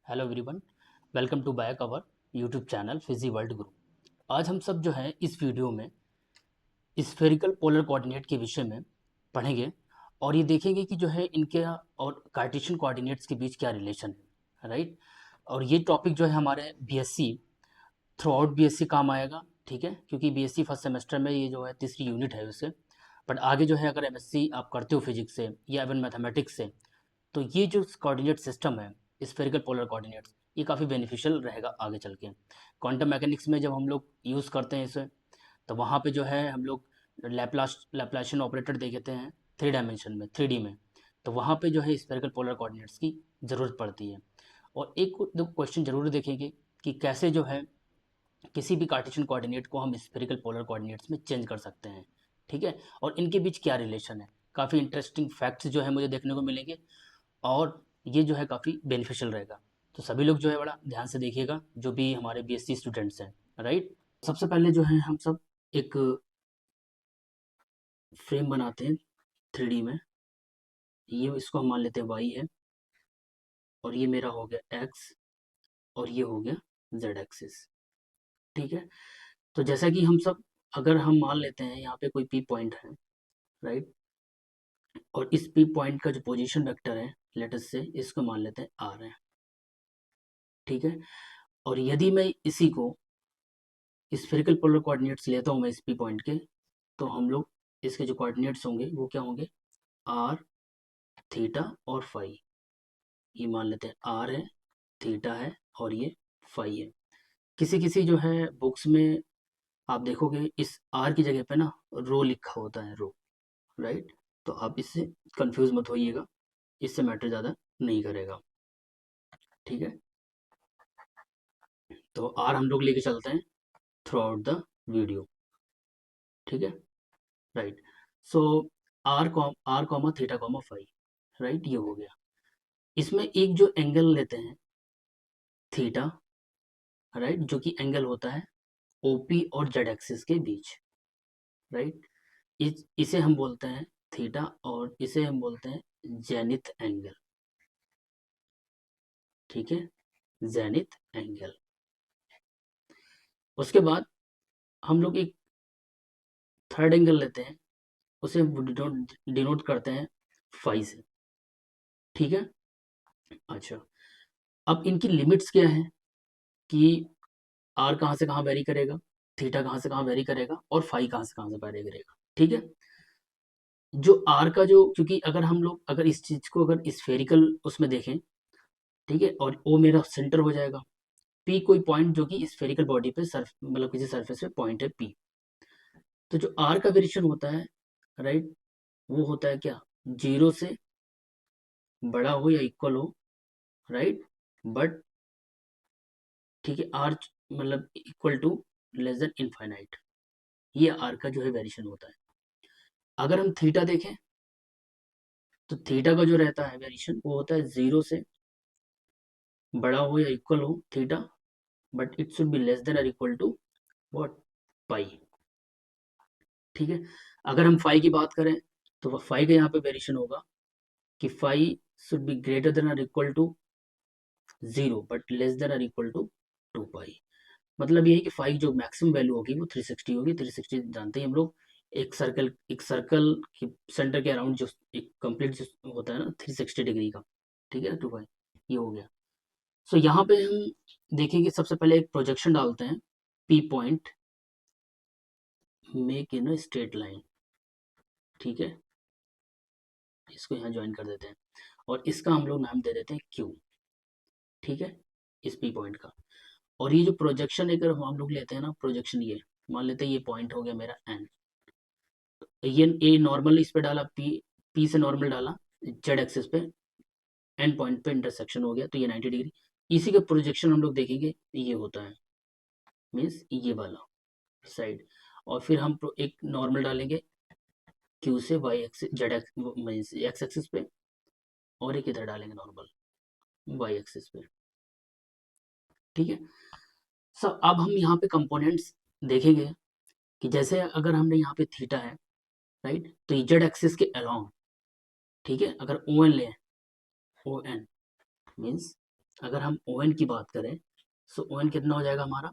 Hello everyone, welcome to back our YouTube channel Physi World Guru. आज हम सब जो है इस वीडियो में स्फेरिकल पोलर कोऑर्डिनेट के विषय में पढ़ेंगे और ये देखेंगे कि जो है इनके और कार्टेशियन कोऑर्डिनेट्स के बीच क्या रिलेशन है, राइट। और ये टॉपिक जो है हमारे बीएससी थ्रू आउट बीएससी काम आएगा, ठीक है, क्योंकि बीएससी फर्स्ट सेमेस्टर में ये जो है तीसरी यूनिट है उससे। बट आगे जो है अगर एमएससी आप करते हो फिजिक्स से या इवन मैथमेटिक्स से, तो ये जो कोऑर्डिनेट सिस्टम है स्फेरिकल पोलर कोऑर्डिनेट्स, ये काफ़ी बेनिफिशियल रहेगा आगे चल के। क्वांटम मैकेनिक्स में जब हम लोग यूज़ करते हैं इसे, तो वहाँ पे जो है हम लोग लैप्लाशियन ऑपरेटर देखते हैं थ्री डायमेंशन में, थ्री डी में। तो वहाँ पे जो है स्फेरिकल पोलर कोऑर्डिनेट्स की ज़रूरत पड़ती है। और एक दो क्वेश्चन ज़रूर देखेंगे कि कैसे जो है किसी भी कार्टेशियन कोऑर्डिनेट को हम स्फेरिकल पोलर कोऑर्डिनेट्स में चेंज कर सकते हैं, ठीक है, और इनके बीच क्या रिलेशन है। काफ़ी इंटरेस्टिंग फैक्ट्स जो है मुझे देखने को मिलेंगे और ये जो है काफ़ी बेनिफिशियल रहेगा। तो सभी लोग जो है बड़ा ध्यान से देखिएगा, जो भी हमारे बीएससी स्टूडेंट्स हैं, राइट। सबसे पहले जो है हम सब एक फ्रेम बनाते हैं थ्री डी में। ये इसको हम मान लेते हैं वाई है, और ये मेरा हो गया एक्स, और ये हो गया जेड एक्सिस, ठीक है। तो जैसा कि हम सब, अगर हम मान लेते हैं यहाँ पे कोई पी पॉइंट है, राइट, और इस पी पॉइंट का जो पोजीशन वेक्टर है, लेट अस से इसको मान लेते हैं आर है, ठीक है। और यदि मैं इसी को स्फेरिकल पोलर कोऑर्डिनेट्स लेता हूँ मैं इस पी पॉइंट के, तो हम लोग इसके जो कोऑर्डिनेट्स होंगे वो क्या होंगे, आर, थीटा और फाई। ये मान लेते हैं आर है, थीटा है और ये फाई है। किसी किसी जो है बुक्स में आप देखोगे इस आर की जगह पे ना रो लिखा होता है, रो, राइट। तो आप इससे कंफ्यूज मत होइएगा, इससे मैटर ज़्यादा नहीं करेगा, ठीक है। तो आर हम लोग लेके चलते हैं थ्रू आउट द वीडियो, ठीक है, right. So R comma theta comma phi, right, ये हो गया। इसमें एक जो एंगल लेते हैं थीटा, राइट, जो कि एंगल होता है ओपी और जेड एक्सिस के बीच, राइट। इसे हम बोलते हैं थीटा, और इसे हम बोलते हैं जेनिथ एंगल, ठीक है, जेनिथ एंगल। उसके बाद हम लोग एक थर्ड एंगल लेते हैं, उसे डिनोट करते हैं फाई से, ठीक है। अच्छा, अब इनकी लिमिट्स क्या है कि आर कहाँ से कहाँ वेरी करेगा, थीटा कहाँ से कहाँ वेरी करेगा, और फाई कहाँ से कहाँ से वेरी करेगा, ठीक है। जो आर का जो, क्योंकि अगर हम लोग अगर इस चीज को अगर स्फेरिकल उसमें देखें, ठीक है, और ओ मेरा सेंटर हो जाएगा, पी कोई पॉइंट जो कि स्फेरिकल बॉडी पे सर्फ मतलब किसी सरफेस पे पॉइंट है पी। तो जो आर का वेरिएशन होता है, राइट, वो होता है क्या, जीरो से बड़ा हो या इक्वल हो, राइट, बट ठीक है, आर मतलब equal to less than infinite, ये आर का जो है वेरिएशन होता है। अगर हम थीटा देखें, तो थीटा का जो रहता है वेरिएशन वो होता है जीरो से बड़ा हो या इक्वल हो theta, but it should be less than और इक्वल टू व्हाट, पाई, ठीक है। अगर हम फाई की बात करें, तो फाई का यहाँ पे वेरिएशन होगा कि phi should be greater than और equal to zero but less than और इक्वल टू टू पाई। मतलब ये है कि फाई जो मैक्सिमम वैल्यू होगी वो 360 होगी। 360 जानते हैं हम लोग, एक सर्कल के सेंटर के अराउंड जो एक कंप्लीट जो होता है ना 360 डिग्री का, ठीक है, टू पाई, ये हो गया। सो यहाँ पे हम देखेंगे, सबसे पहले एक प्रोजेक्शन डालते हैं, P point make in straight line, ठीक है, इसको यहाँ ज्वाइन कर देते हैं, और इसका हम लोग नाम दे देते हैं क्यू, ठीक है, इस पी पॉइंट का। और ये जो प्रोजेक्शन अगर हम लोग लेते हैं ना, प्रोजेक्शन ये मान लेते हैं ये पॉइंट हो गया मेरा एन, ये ए नॉर्मल इस पे डाला, पी पी से नॉर्मल डाला जेड एक्सिस पे, एन पॉइंट पे इंटरसेक्शन हो गया, तो ये 90 डिग्री। इसी का प्रोजेक्शन हम लोग देखेंगे, ये होता है मीन्स ये वाला साइड। और फिर हम एक नॉर्मल डालेंगे क्यू से y axis, z means x axis पे, और एक इधर डालेंगे नॉर्मल वाई एक्सिस पे, ठीक है। सब अब हम यहाँ पे कंपोनेंट्स देखेंगे कि जैसे अगर हमने यहाँ पे थीटा है, राइट, तो ये जेड एक्सिस के अलोंग, ठीक है, अगर ओ एन ले, ओ एन मीन्स अगर हम ओ एन की बात करें, सो ओ एन कितना हो जाएगा हमारा,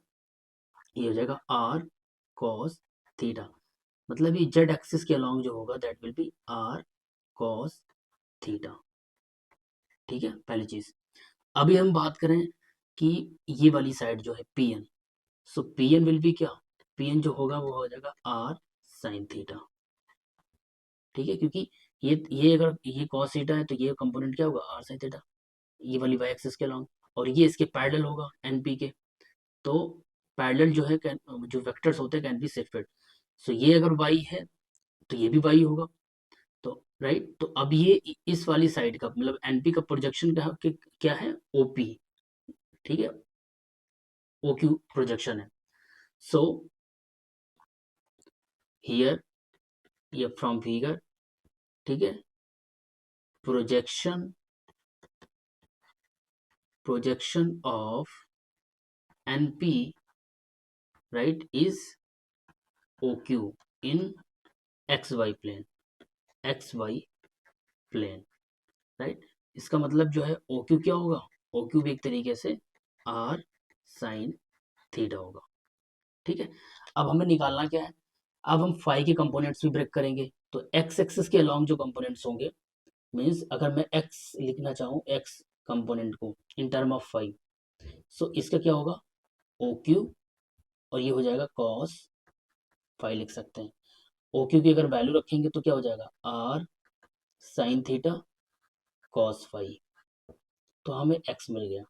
ये हो जाएगा आर कॉस थीटा, मतलब ये जेड एक्सिस के अलॉन्ग जो होगा that will be r cos theta. ठीक है, पहली चीज। अभी हम बात करें कि ये वाली साइड जो है P N, so P N will be क्या, पी एन जो होगा वो हो जाएगा आर साइन थीटा। ठीक है, क्योंकि ये अगर ये कॉस थीटा है तो ये कंपोनेंट क्या होगा, आर साइन थीटा, ये वाली वाई एक्सिस के अलॉन्ग, और ये इसके पैरेलल होगा एनपी के। तो पैरेलल जो है जो वेक्टर्स होते हैं कैन बी शिफ्टेड। सो ये अगर वाई है तो ये भी वाई होगा। तो राइट, तो अब ये इस वाली साइड का मतलब एनपी का प्रोजेक्शन क्या है, ओपी। ठीक है, ओ क्यू प्रोजेक्शन है। सो हियर, ये फ्रॉम फिगर, ठीक है, projection projection of NP right is O Q in x y plane, x y plane, right. इसका मतलब जो है ओ क्यू क्या होगा, ओ क्यू भी एक तरीके से आर साइन थीटा होगा। ठीक है, अब हमें निकालना क्या है, अब हम फाई के कंपोनेंट्स भी ब्रेक करेंगे। तो एक्स एक्सिस के अलॉन्ग जो कंपोनेंट्स होंगे, मीन्स अगर मैं एक्स लिखना चाहूँ एक्स कंपोनेंट को इन टर्म ऑफ फाई, सो इसका क्या होगा, ओ क्यू, और ये हो जाएगा कॉस फाई लिख सकते हैं। ओ क्यू की अगर वैल्यू रखेंगे तो क्या हो जाएगा, r sine theta cos phi, तो हमें एक्स मिल गया,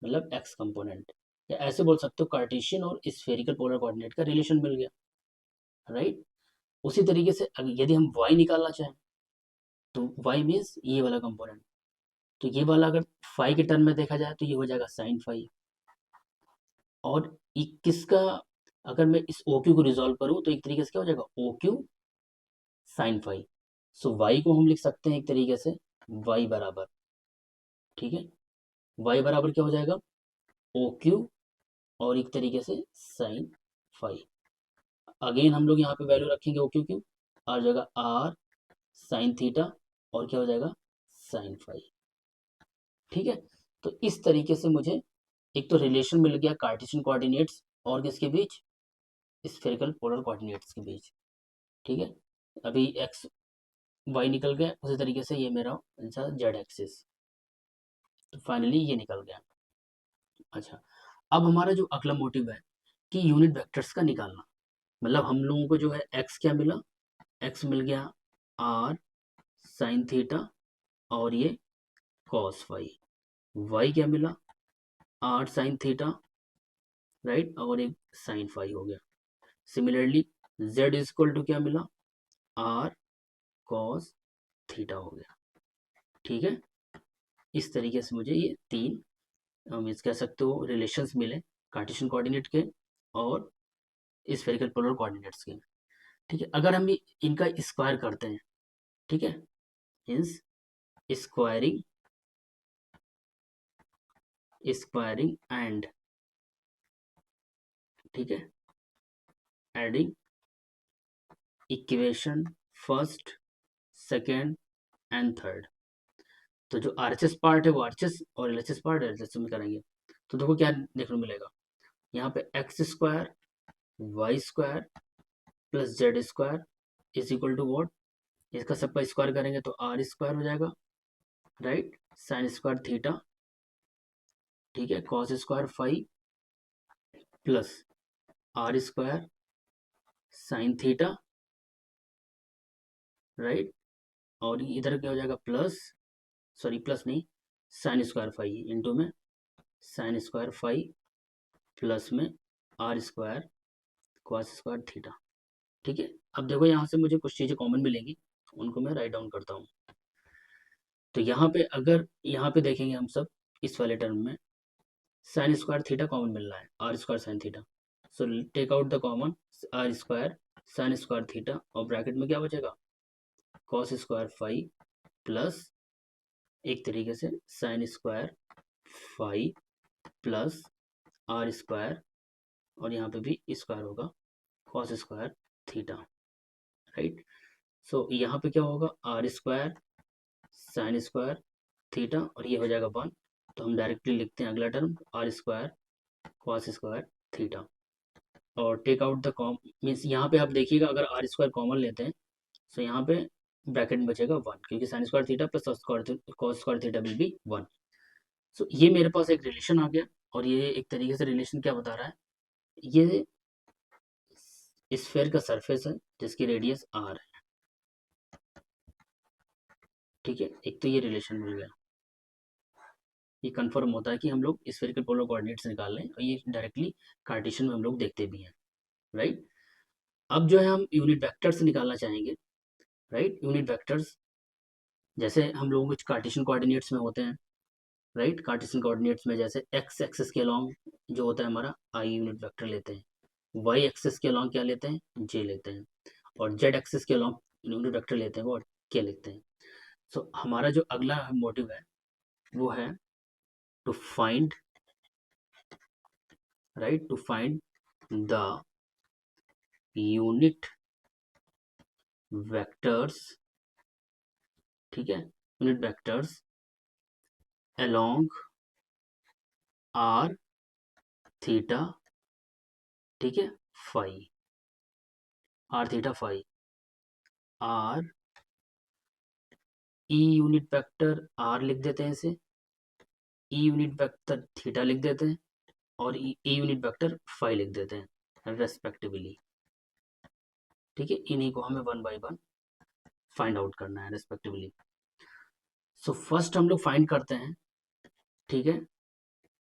मतलब एक्स कंपोनेंट, या ऐसे बोल सकते हो कार्टेशियन और स्फेरिकल पोलर कोऑर्डिनेट का रिलेशन मिल गया, राइट। उसी तरीके से यदि हम वाई निकालना चाहें, तो वाई मीन्स ये वाला कंपोनेंट, तो ये वाला अगर फाई के टर्म में देखा जाए तो ये हो जाएगा साइन फाई। और किसका, अगर मैं इस ओ क्यू को रिजोल्व करूं तो एक तरीके से क्या हो जाएगा, ओ क्यू साइन फाई। सो वाई को हम लिख सकते हैं एक तरीके से वाई बराबर, ठीक है, वाई बराबर क्या हो जाएगा, ओ क्यू और एक तरीके से साइन फाई। अगेन हम लोग यहाँ पे वैल्यू रखेंगे ओ क्यू की, आ जाएगा आर साइन थीटा और क्या हो जाएगा, साइन फाई। ठीक है, तो इस तरीके से मुझे एक तो रिलेशन मिल गया कार्टेशियन कोऑर्डिनेट्स और किसके बीच, स्फेरिकल पोलर कोऑर्डिनेट्स के बीच। ठीक है, अभी एक्स वाई निकल गया, उसी तरीके से ये मेरा आंसर जेड एक्सिस, तो फाइनली ये निकल गया। अच्छा, अब हमारा जो अगला मोटिव है कि यूनिट वेक्टर्स का निकालना, मतलब हम लोगों को जो है एक्स क्या मिला, एक्स मिल गया आर साइन थीटा और ये कॉस फाई, वाई क्या मिला, आर साइन थीटा, राइट, और एक साइन फाई हो गया। Similarly z is equal to क्या मिला, आर कॉस थीटा हो गया। ठीक है, इस तरीके से मुझे ये तीन मीन्स कह सकते हो रिलेशंस मिले कार्टेशियन कोऑर्डिनेट के और स्फेरिकल पोलर कोऑर्डिनेट्स के। ठीक है, अगर हम इनका स्क्वायर करते हैं, ठीक है, मीन्स स्क्वायरिंग स्क्वायरिंग एंड, ठीक है, adding equation first second and third, तो जो आरएचएस पार्ट है वो आरएचएस और एलएचएस पार्ट एलएचएस में करेंगे। तो देखो क्या देखने को मिलेगा, यहाँ पे x square y square plus z square is equal to what, इसका सबका स्क्वायर करेंगे तो आर स्क्वायर हो जाएगा, राइट, साइन स्क्वायर थीटा, ठीक है, cos square phi plus r square sine theta, right, और इधर क्या हो जाएगा प्लस, सॉरी प्लस नहीं, साइन स्क्वायर फाई इंटू में साइन स्क्वायर फाई प्लस में r square cos square theta. ठीक है, अब देखो यहाँ से मुझे कुछ चीज़ें कॉमन मिलेंगी, उनको मैं राइट डाउन करता हूँ। तो यहाँ पे अगर यहाँ पे देखेंगे हम सब इस वाले टर्म में साइन स्क्वायर थीटा कॉमन मिल रहा है, r square sine theta, so take out the common, r square sine square theta और ब्रैकेट में क्या बचेगा, कॉस स्क्वायर फाई प्लस एक तरीके से sine square phi plus r square, और यहाँ पे भी स्क्वायर होगा cos square theta, right. So यहाँ पे क्या होगा, r square sine square theta और ये हो जाएगा 1 तो हम डायरेक्टली लिखते हैं अगला term R square cos square theta, और टेक आउट द कॉम मीन्स यहाँ पे आप देखिएगा अगर आर स्क्वायर कॉमन लेते हैं तो यहाँ पे ब्रैकेट में बचेगा 1, क्योंकि sign square theta plus cos square theta will be 1। सो ये मेरे पास एक रिलेशन आ गया, और ये एक तरीके से रिलेशन क्या बता रहा है, ये स्फेयर का सरफेस है जिसकी रेडियस आर है। ठीक है, एक तो ये रिलेशन मिल गया, ये कंफर्म होता है कि हम लोग स्फेरिकल पोलर कोऑर्डिनेट्स निकाल लें, और ये डायरेक्टली कार्टेशियन में हम लोग देखते भी हैं, राइट। अब जो है हम यूनिट वेक्टर्स निकालना चाहेंगे, राइट। यूनिट वेक्टर्स जैसे हम लोग कुछ कार्टेशियन कोऑर्डिनेट्स में होते हैं, राइट। कार्टेशियन कोऑर्डिनेट्स में जैसे एक्स एक्सिस के अलॉन्ग जो होता है हमारा आई यूनिट वेक्टर लेते हैं, वाई एक्सिस के अलॉन्ग क्या लेते हैं, जे लेते हैं, और जेड एक्सिस के अलॉन्ग यूनिट वेक्टर लेते हैं वो के लिखते हैं। सो हमारा जो अगला मोटिव है वो है to find, right, to find the unit vectors, ठीक है, unit vectors along r theta, ठीक है, phi, r theta phi, r e unit vector r लिख देते हैं इसे, ई यूनिट वेक्टर थीटा लिख देते हैं, और ई यूनिट वेक्टर फाई लिख देते हैं रेस्पेक्टिवली। ठीक है, इन्हीं को हमें one by one find out करना है रेस्पेक्टिवली। सो फर्स्ट हम लोग फाइंड करते हैं, ठीक है,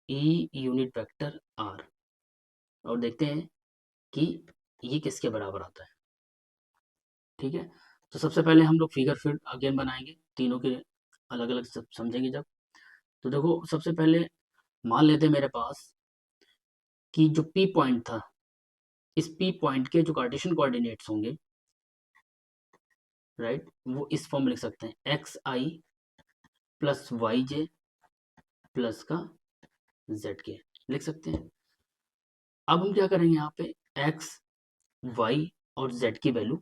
ई यूनिट वेक्टर आर, और देखते हैं कि ये किसके बराबर आता है। ठीक है, तो सबसे पहले हम लोग फिगर फिर अगेन बनाएंगे, तीनों के अलग अलग सब समझेंगे जब। तो देखो सबसे पहले मान लेते हैं मेरे पास कि जो पी पॉइंट था, इस पी पॉइंट के जो कार्टेशियन कोऑर्डिनेट्स होंगे, राइट, वो इस फॉर्म में लिख सकते हैं एक्स आई प्लस वाई जे प्लस का जेड के लिख सकते हैं। अब हम क्या करेंगे, यहाँ पे एक्स वाई और जेड की वैल्यू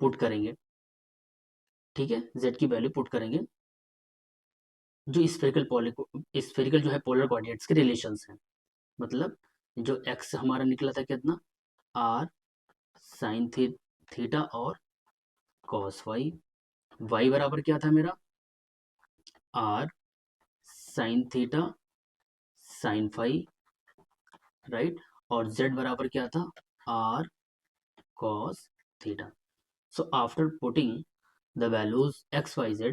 पुट करेंगे, ठीक है, जेड की वैल्यू पुट करेंगे जो स्फेरिकल जो है पोलर कोऑर्डिनेट्स के रिलेशंस हैं। मतलब जो एक्स हमारा निकला था कितना, आर साइन थीटा और कॉस वाई, वाई बराबर क्या था मेरा, r sine theta sine phi, right, और z बराबर क्या था, r cos theta. So after putting the values x y z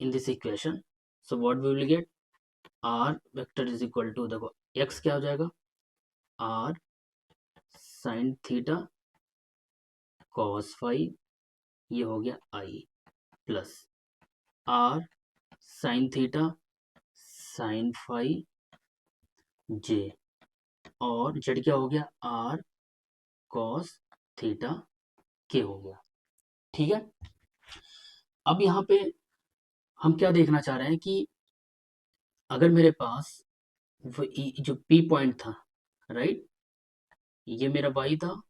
in this equation, so what we will get, r vector is equal to, देखो x क्या हो जाएगा, r sine theta cos phi, ये हो गया i, plus r sine theta sine phi j, और z क्या हो गया, r कॉस थीटा के हो गया। ठीक है, अब यहाँ पे हम क्या देखना चाह रहे हैं कि अगर मेरे पास जो पी पॉइंट था, राइट, ये मेरा वाई था,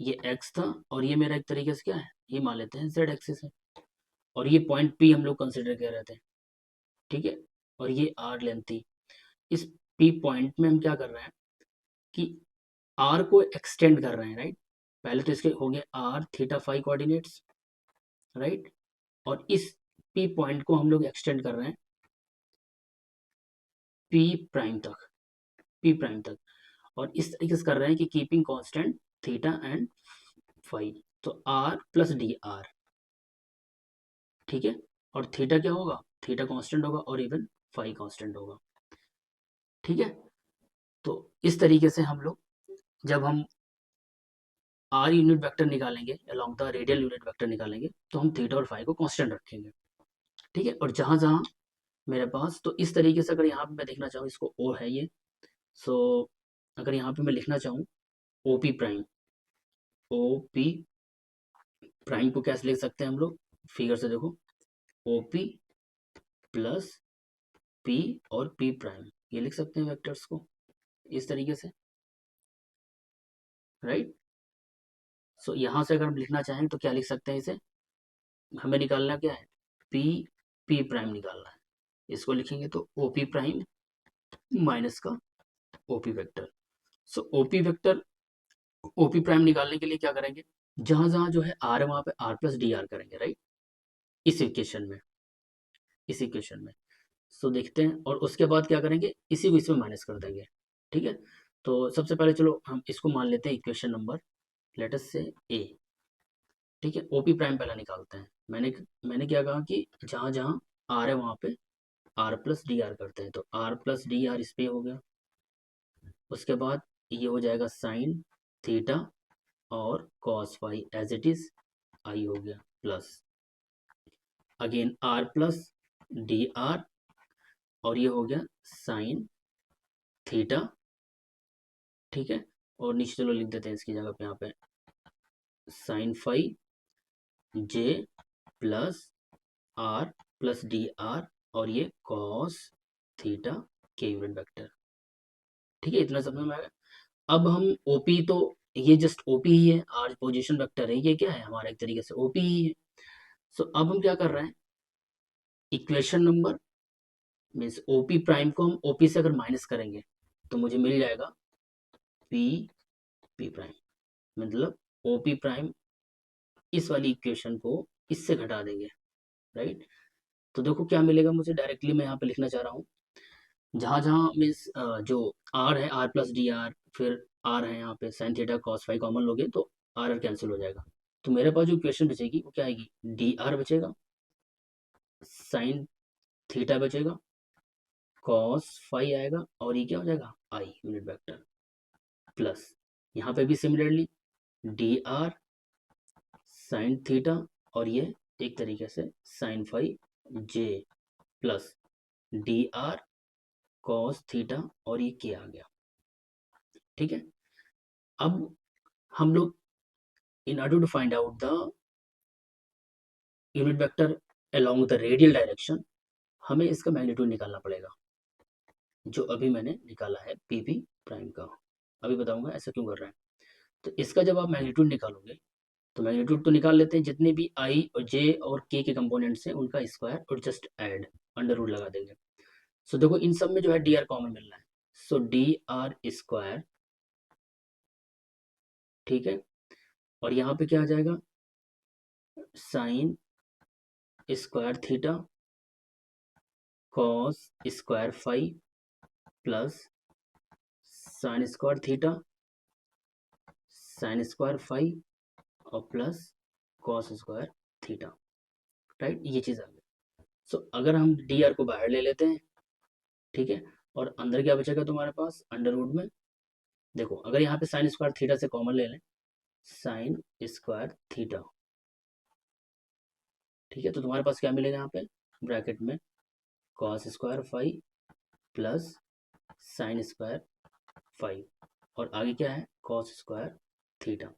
ये एक्स था, और ये मेरा एक तरीके से क्या है, ये मान लेते हैं जेड एक्सिस है, और ये पॉइंट पी हम लोग कंसिडर कर रहे थे। ठीक है, और ये आर लेंथ थी। इस पी पॉइंट में हम क्या कर रहे हैं कि आर को एक्सटेंड कर रहे हैं, राइट। पहले तो इसके हो गए r theta phi coordinates, right, और इस पी पॉइंट को हम लोग एक्सटेंड कर रहे हैं पी प्राइम तक, पी प्राइम तक, और इस तरीके से कर रहे हैं कि keeping constant theta and phi, तो आर प्लस डी आर, ठीक है, और थीटा क्या होगा, थीटा कांस्टेंट होगा, और इवन फाई कांस्टेंट होगा। ठीक है, तो इस तरीके से हम लोग जब हम आर यूनिट वेक्टर निकालेंगे along the radial unit vector निकालेंगे, तो हम थीटा और फाई को कांस्टेंट रखेंगे। ठीक है, और जहां जहां मेरे पास, तो इस तरीके से अगर यहाँ पे मैं देखना चाहूँ, इसको ओ है ये, सो अगर यहाँ पे मैं लिखना चाहूँ O P prime, O P prime को कैसे लिख सकते हैं हम लोग, फिगर से देखो, ओ पी प्लस पी और पी प्राइम, ये लिख सकते हैं वेक्टर्स को इस तरीके से, राइट। सो यहाँ से अगर हम लिखना चाहें तो क्या लिख सकते हैं इसे, हमें निकालना क्या है, पी पी प्राइम निकालना है, इसको लिखेंगे तो ओपी प्राइम माइनस का ओपी वेक्टर। सो ओपी वेक्टर ओपी प्राइम निकालने के लिए क्या करेंगे, जहां जहां जो है आर है वहां पे आर प्लस डी आर करेंगे, राइट, इस इक्वेशन में, इस इक्वेशन में। सो देखते हैं, और उसके बाद क्या करेंगे, इसी को इसमें माइनस कर देंगे। ठीक है, तो सबसे पहले चलो हम इसको मान लेते हैं इक्वेशन नंबर, लेट अस से ए। ठीक है, ओपी प्राइम पहला निकालते हैं। मैंने क्या कहा कि जहां जहां आर है वहां पे आर प्लस डी आर करते हैं, तो आर प्लस डी आर इस पे हो गया। उसके बाद ये हो जाएगा साइन थीटा और cos phi as it is i हो गया, plus again r plus d are, और ये हो गया साइन थीटा। ठीक है, और नीचे चलो लिख देते हैं इसकी जगह पे, यहाँ पे sine phi j plus r plus d are, और ये कॉस थीटा के यूनिट वेक्टर। ठीक है, इतना समझ में आ गया। अब हम ओपी तो, ये जस्ट ओपी ही है, आर पोजीशन वेक्टर है, ये क्या है हमारा एक तरीके से ओपी ही है। सो अब हम क्या कर रहे हैं, equation number means OP prime को हम ओपी से अगर माइनस करेंगे तो मुझे मिल जाएगा पी पी प्राइम, मतलब ओपी प्राइम, इस वाली इक्वेशन को इससे घटा देंगे, राइट। तो देखो क्या मिलेगा मुझे, डायरेक्टली मैं यहाँ पे लिखना चाह रहा हूँ, जहाँ जहाँ मीन्स जो आर है आर प्लस डी आर, फिर आर है यहाँ पे sine theta cos phi common लोगे तो आर आर कैंसिल हो जाएगा। तो मेरे पास जो इक्वेशन बचेगी वो क्या आएगी, डी आर बचेगा, साइन थीटा बचेगा, कॉस फाई आएगा, और ये क्या हो जाएगा आई यूनिट वेक्टर, प्लस यहाँ पे भी similarly d r sine theta, और ये एक तरीके से sine phi j, plus d r cos theta, और ये के आ गया। ठीक है, अब हम लोग in order to find out the unit vector along the radial direction, हमें इसका मैग्नीट्यूड निकालना पड़ेगा, जो अभी मैंने निकाला है पीपी प्राइम का। अभी बताऊंगा ऐसा क्यों कर रहे हैं। तो इसका जब आप मैग्नीट्यूड निकालोगे, तो मैग्नीट्यूड तो निकाल लेते हैं, जितने भी आई और जे और के कंपोनेंट्स हैं उनका स्क्वायर और जस्ट ऐड अंडर रूट लगा देंगे। सो देखो इन सब में जो है डी आर कॉमन मिल रहा है, सो डी आर स्क्वायर। ठीक है, और यहाँ पे क्या आ जाएगा, sine square theta cos square phi plus sine square theta sine square phi और plus cos square theta, right, ये चीज़ आ गई। सो अगर हम डी आर को बाहर ले लेते हैं, ठीक है, और अंदर क्या बचेगा तुम्हारे पास अंडर रूट में, देखो अगर यहाँ पे साइन स्क्वायर थीटा से कॉमन ले लें, साइन स्क्वायर थीटा, ठीक है, तो तुम्हारे पास क्या मिलेगा यहाँ पे ब्रैकेट में cos square five plus sine square five, और आगे क्या है कॉस स्क्वायर थीटा।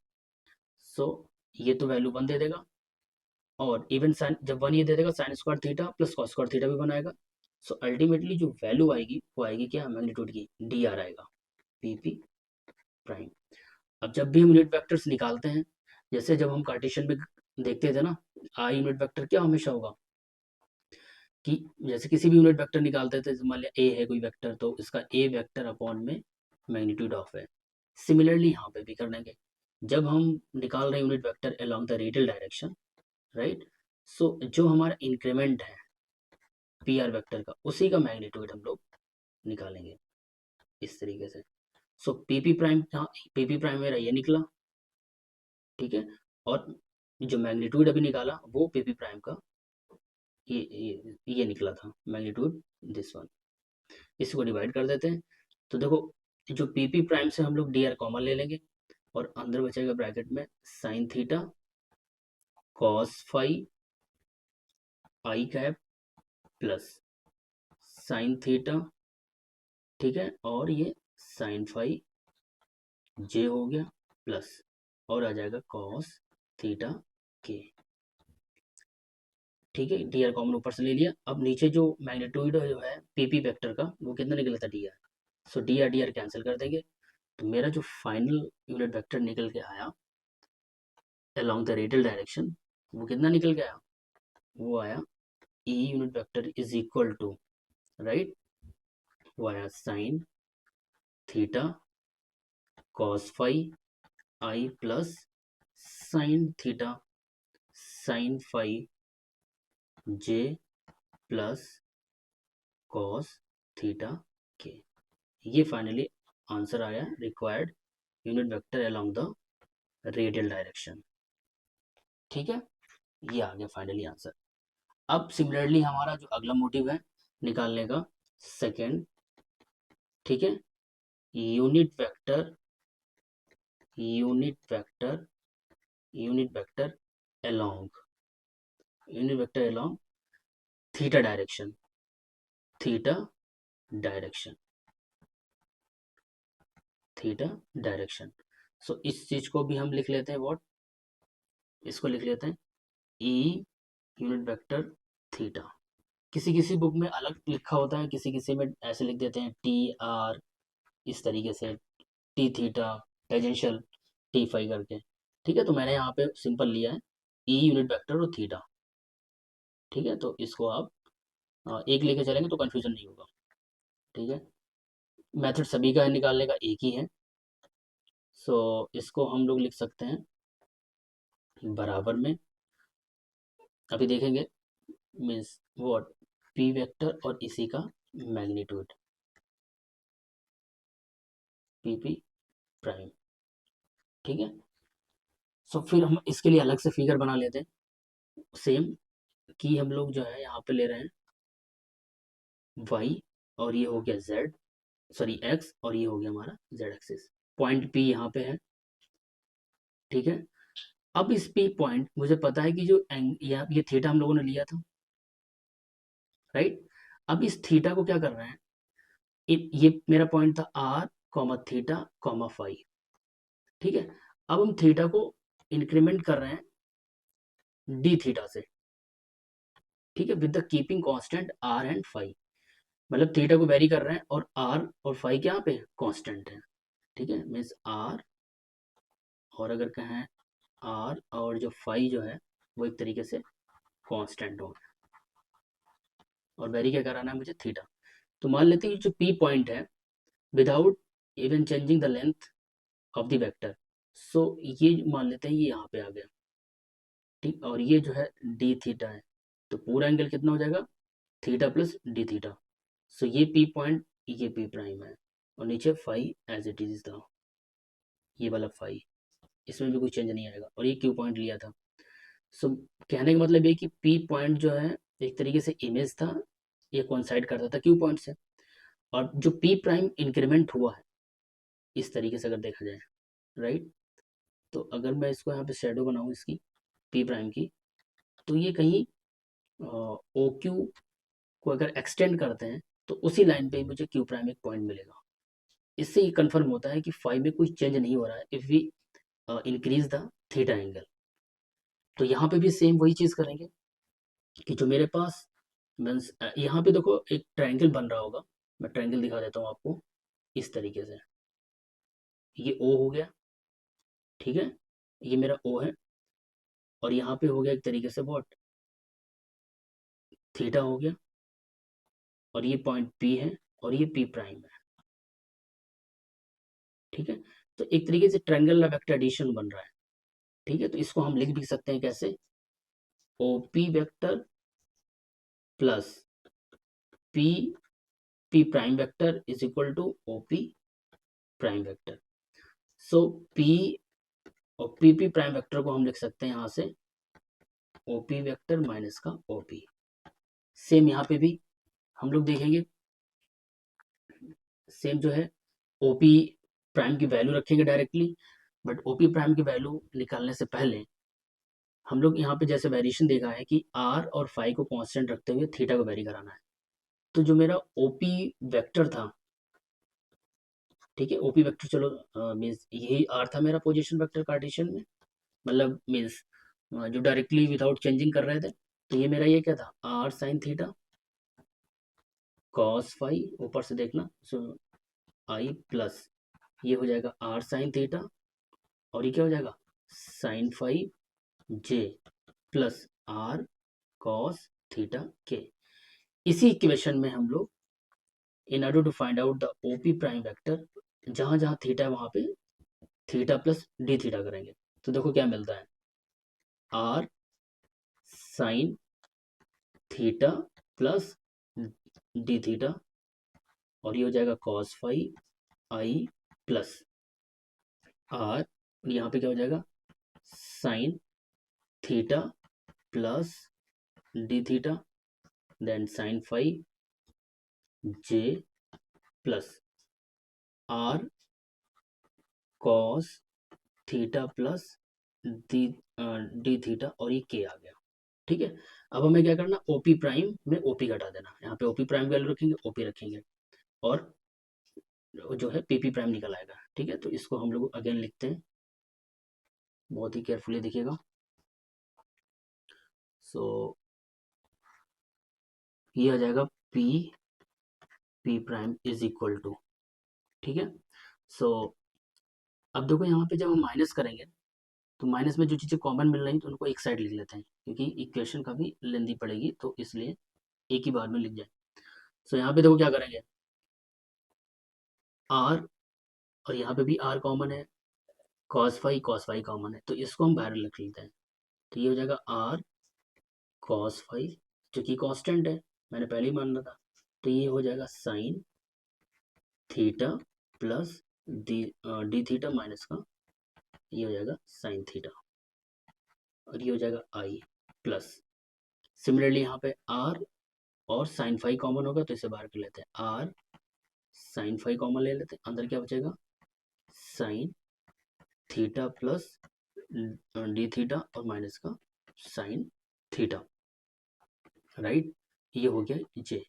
सो ये तो वैल्यू 1 दे देगा, और इवन साइन जब 1 ये दे देगा sign square theta plus cos square theta भी बनाएगा। सो अल्टीमेटली जो वैल्यू आएगी वो आएगी क्या, मैग्नीट्यूड की डी आर आएगा पीपी प्राइम। अब जब भी हम यूनिट वेक्टर्स निकालते हैं, जैसे जब हम कार्टेशियन में देखते थे ना, आई यूनिट वेक्टर क्या हमेशा होगा कि जैसे किसी भी यूनिट वेक्टर निकालते थे, मान लिया ए है कोई वेक्टर, तो इसका ए वेक्टर अपॉन में मैग्नीट्यूड ऑफ है। सिमिलरली यहाँ पे भी कर देंगे, जब हम निकाल रहे हैं unit vector along the radial direction, right, so जो हमारा इंक्रीमेंट है पी आर वेक्टर का, उसी का मैग्नीट्यूड हम लोग निकालेंगे इस तरीके से। सो पीपी प्राइम, पीपी प्राइम मेरा ये निकला, ठीक है, और जो मैग्नीट्यूड अभी निकाला वो पीपी प्राइम का ये निकला था मैग्नीट्यूड, दिस वन। इसको डिवाइड कर देते हैं, तो देखो जो पीपी प्राइम से हम लोग डी आर कॉमन ले लेंगे, और अंदर बचेगा ब्रैकेट में साइन थीटा कॉस फाई आई कैप प्लस साइन थीटा, ठीक है, और ये साइन फाई जे हो गया, प्लस और आ जाएगा कॉस थीटा के। ठीक है, डी आर कॉमन ऊपर से ले लिया। अब नीचे जो मैग्नीट्यूड जो है पीपी वेक्टर का वो कितना निकला था डी आर, सो डी आर कैंसिल कर देंगे, तो मेरा जो फाइनल यूनिट वेक्टर निकल के आया अलोंग द रेडियल डायरेक्शन, वो कितना निकल के आया, वो आया e unit vector is equal to right, वाया साइन थीटा कॉस फाई आई plus sine theta sine phi j plus cos theta k. ये फाइनली आंसर आया, required unit vector along the radial direction. ठीक है, ये आ गया फाइनली आंसर। अब similarly हमारा जो अगला मोटिव है निकालने का, सेकेंड, ठीक है, unit vector unit vector unit vector along unit vector along theta direction, theta direction, theta direction. So इस चीज को भी हम लिख लेते हैं, व्हाट, इसको लिख लेते हैं ई यूनिट वेक्टर थीटा। किसी किसी बुक में अलग लिखा होता है, किसी किसी में ऐसे लिख देते हैं टी आर, इस तरीके से T theta tangential T phi करके। ठीक है, तो मैंने यहाँ पे सिंपल लिया है ई यूनिट वेक्टर और थीटा। ठीक है, तो इसको आप एक लेके चलेंगे तो कंफ्यूजन नहीं होगा। ठीक है, मेथड सभी का निकालने का एक ही है। सो इसको हम लोग लिख सकते हैं बराबर में, अभी देखेंगे, मीन्स व्हाट, पी वेक्टर और इसी का मैग्नीट्यूड पी पी प्राइम। ठीक है, सो फिर हम इसके लिए अलग से फिगर बना लेते हैं, सेम कि हम लोग जो है यहाँ पे ले रहे हैं y और ये हो गया z, सॉरी x, और ये हो गया हमारा z एक्सिस। पॉइंट P यहाँ पे है। ठीक है, अब इस P पॉइंट मुझे पता है कि जो ये थीटा हम लोगों ने लिया था, राइट। अब इस थीटा को क्या कर रहे हैं, ये मेरा पॉइंट था r comma theta comma phi. ठीक है, अब हम थीटा को इंक्रीमेंट कर रहे हैं डी थीटा से। ठीक है, with the keeping constant r and phi, मतलब थीटा को वेरी कर रहे हैं और r और फाई के यहाँ पे कांस्टेंट है। ठीक है, मीन्स r, और अगर कहें r और जो फाई जो है वो एक तरीके से कांस्टेंट हो, और वेरी क्या कराना है मुझे, थीटा। तो मान लेते हैं कि जो p पॉइंट है, without even changing the length of the vector, so ये मान लेते हैं ये यहाँ पे आ गया। ठीक, और ये जो है डी थीटा है, तो पूरा एंगल कितना हो जाएगा, थीटा प्लस डी थीटा। सो ये पी पॉइंट, ये पी प्राइम है, और नीचे फाई एज इट इज था, ये वाला फाई, इसमें भी कोई चेंज नहीं आएगा, और ये क्यू पॉइंट लिया था। सो कहने का मतलब ये कि पी पॉइंट जो है एक तरीके से इमेज था, ये कोइंसाइड करता था क्यू पॉइंट से, और जो पी प्राइम इंक्रीमेंट हुआ है इस तरीके से अगर देखा जाए, राइट। तो अगर मैं इसको यहाँ पे शेडो बनाऊँ इसकी पी प्राइम की, तो ये कहीं ओ क्यू को अगर एक्सटेंड करते हैं तो उसी लाइन पे मुझे क्यू प्राइम एक पॉइंट मिलेगा। इससे ये कंफर्म होता है कि फाई में कोई चेंज नहीं हो रहा है if we increase the theta angle. तो यहाँ पे भी सेम वही चीज़ करेंगे कि जो मेरे पास मीन्स यहाँ पे देखो एक ट्रायंगल बन रहा होगा, मैं ट्रायंगल दिखा देता हूँ आपको इस तरीके से। ये ओ हो गया, ठीक है, ये मेरा ओ है, और यहाँ पे हो गया एक तरीके से व्हाट, थीटा हो गया, और ये पॉइंट पी है, और ये पी प्राइम है। ठीक है, तो एक तरीके से ट्रायंगल वेक्टर एडिशन बन रहा है। ठीक है, तो इसको हम लिख भी सकते हैं कैसे, O P vector plus P P prime vector is equal to O P prime vector. So P और पी पी प्राइम वेक्टर को हम लिख सकते हैं यहाँ से ओ पी वेक्टर माइनस का ओ पी। सेम यहाँ पे भी हम लोग देखेंगे, सेम जो है ओपी प्राइम की वैल्यू रखेंगे डायरेक्टली, बट ओपी प्राइम की वैल्यू निकालने से पहले हम लोग यहाँ पे जैसे वेरिएशन देखा है कि आर और फाई को कांस्टेंट रखते हुए थीटा को वेरी कराना है। तो जो मेरा ओपी वेक्टर था, ठीक है, ओपी वेक्टर, चलो मीन्स यही आर था मेरा पोजीशन वेक्टर कार्टेशियन में, मतलब मीन्स जो डायरेक्टली विदाउट चेंजिंग कर रहे थे। तो ये मेरा ये क्या था, r sine theta cos phi, ऊपर से देखना, सो आई प्लस ये हो जाएगा आर साइन थीटा, और ये क्या हो जाएगा sine five j plus r cos theta के। इसी इक्वेशन में हम लोग in order to find out the OP prime vector, जहां जहां थीटा है वहां पे थीटा प्लस डी थीटा करेंगे। तो देखो क्या मिलता है, are sine theta plus d theta, और ये हो जाएगा cos five i plus r, और यहाँ पे क्या हो जाएगा sine theta plus d theta, then sine five j plus r cos theta plus d d theta, और ये के आ गया। ठीक है, अब हमें क्या करना, ओपी प्राइम में ओपी घटा देना, यहाँ पे ओपी प्राइम वैल्यू रखेंगे, ओपी रखेंगे, और जो है पीपी प्राइम निकल आएगा। ठीक है, तो इसको हम लोग अगेन लिखते हैं, बहुत ही केयरफुली देखिएगा। सो ये आ जाएगा P P prime is equal to, ठीक है। सो अब देखो यहाँ पे जब हम माइनस करेंगे तो माइनस में जो चीज़ें कॉमन मिल रही तो उनको एक साइड लिख लेते हैं, क्योंकि इक्वेशन काफ़ी लेंदी पड़ेगी, तो इसलिए एक ही बार में लिख जाए। सो यहाँ पे देखो क्या करेंगे, आर, और यहाँ पे भी आर कॉमन है, कॉस फाई कॉमन है, तो इसको हम बाहर लिख लेते हैं। तो ये हो जाएगा आर कॉस फाई, जो कि कांस्टेंट है, मैंने पहले ही माना था। तो ये हो जाएगा sine theta plus d theta minus का, ये हो जाएगा साइन थीटा, और ये हो जाएगा आई प्लस, सिमिलरली यहाँ पे आर और साइन फाई कॉमन होगा, तो इसे बाहर कर लेते हैं, आर साइन फाई कॉमन ले लेते हैं, अंदर क्या बचेगा sine theta plus d theta और माइनस का साइन थीटा, राइट। ये हो गया j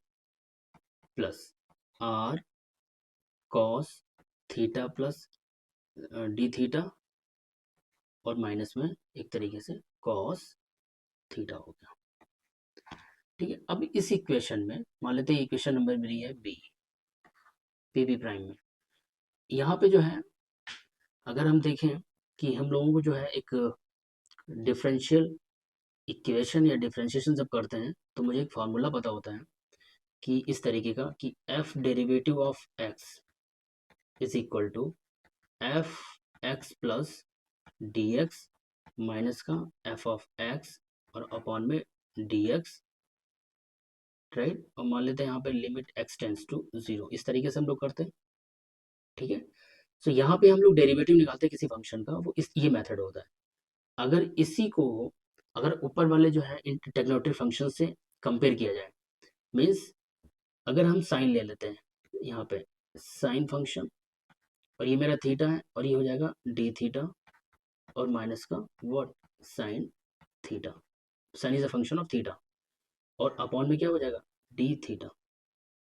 plus r cos theta plus d theta, और माइनस में एक तरीके से कॉस थीटा हो गया। ठीक है, अब इस इक्वेशन में मान लेते हैं इक्वेशन नंबर मेरी है बी, पी बी प्राइम में, यहाँ पे जो है अगर हम देखें कि हम लोगों को जो है एक डिफरेंशियल इक्वेशन या डिफरेंशिएशन जब करते हैं तो मुझे एक फार्मूला पता होता है कि इस तरीके का, कि f derivative of x is equal to f x plus d x minus का एफ ऑफ एक्स और अपॉन में डी एक्स, राइट। और मान लेते हैं यहाँ पे लिमिट एक्स टेंस टू 0, इस तरीके से हम लोग करते हैं। ठीक है, तो यहाँ पे हम लोग डेरिवेटिव निकालते हैं किसी फंक्शन का, वो इस ये मेथड होता है। अगर इसी को, अगर ऊपर वाले जो है इन टेक्नोमेट्रिक फंक्शन से कंपेयर किया जाए, मीन्स अगर हम साइन ले लेते हैं यहाँ पे साइन फंक्शन, और ये मेरा थीटा है, और ये हो जाएगा डी थीटा और माइनस का what sine theta, sine is a function of theta, और अपॉन में क्या हो जाएगा डी थीटा,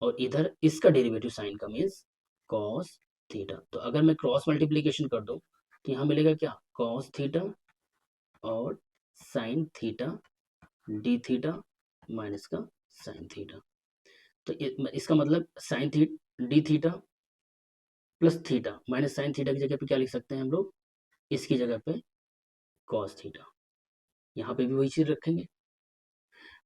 और इधर इसका डेरिवेटिव साइन का मीन्स कॉस थीटा। तो अगर मैं क्रॉस मल्टीप्लीकेशन कर दूं तो यहाँ मिलेगा क्या कॉस थीटा और sine theta d theta minus का साइन थीटा। तो इसका मतलब sine d theta plus theta minus sine theta की जगह पे क्या लिख सकते हैं हम लोग, इसकी जगह पे कॉस थीटा, यहाँ पे भी वही चीज रखेंगे।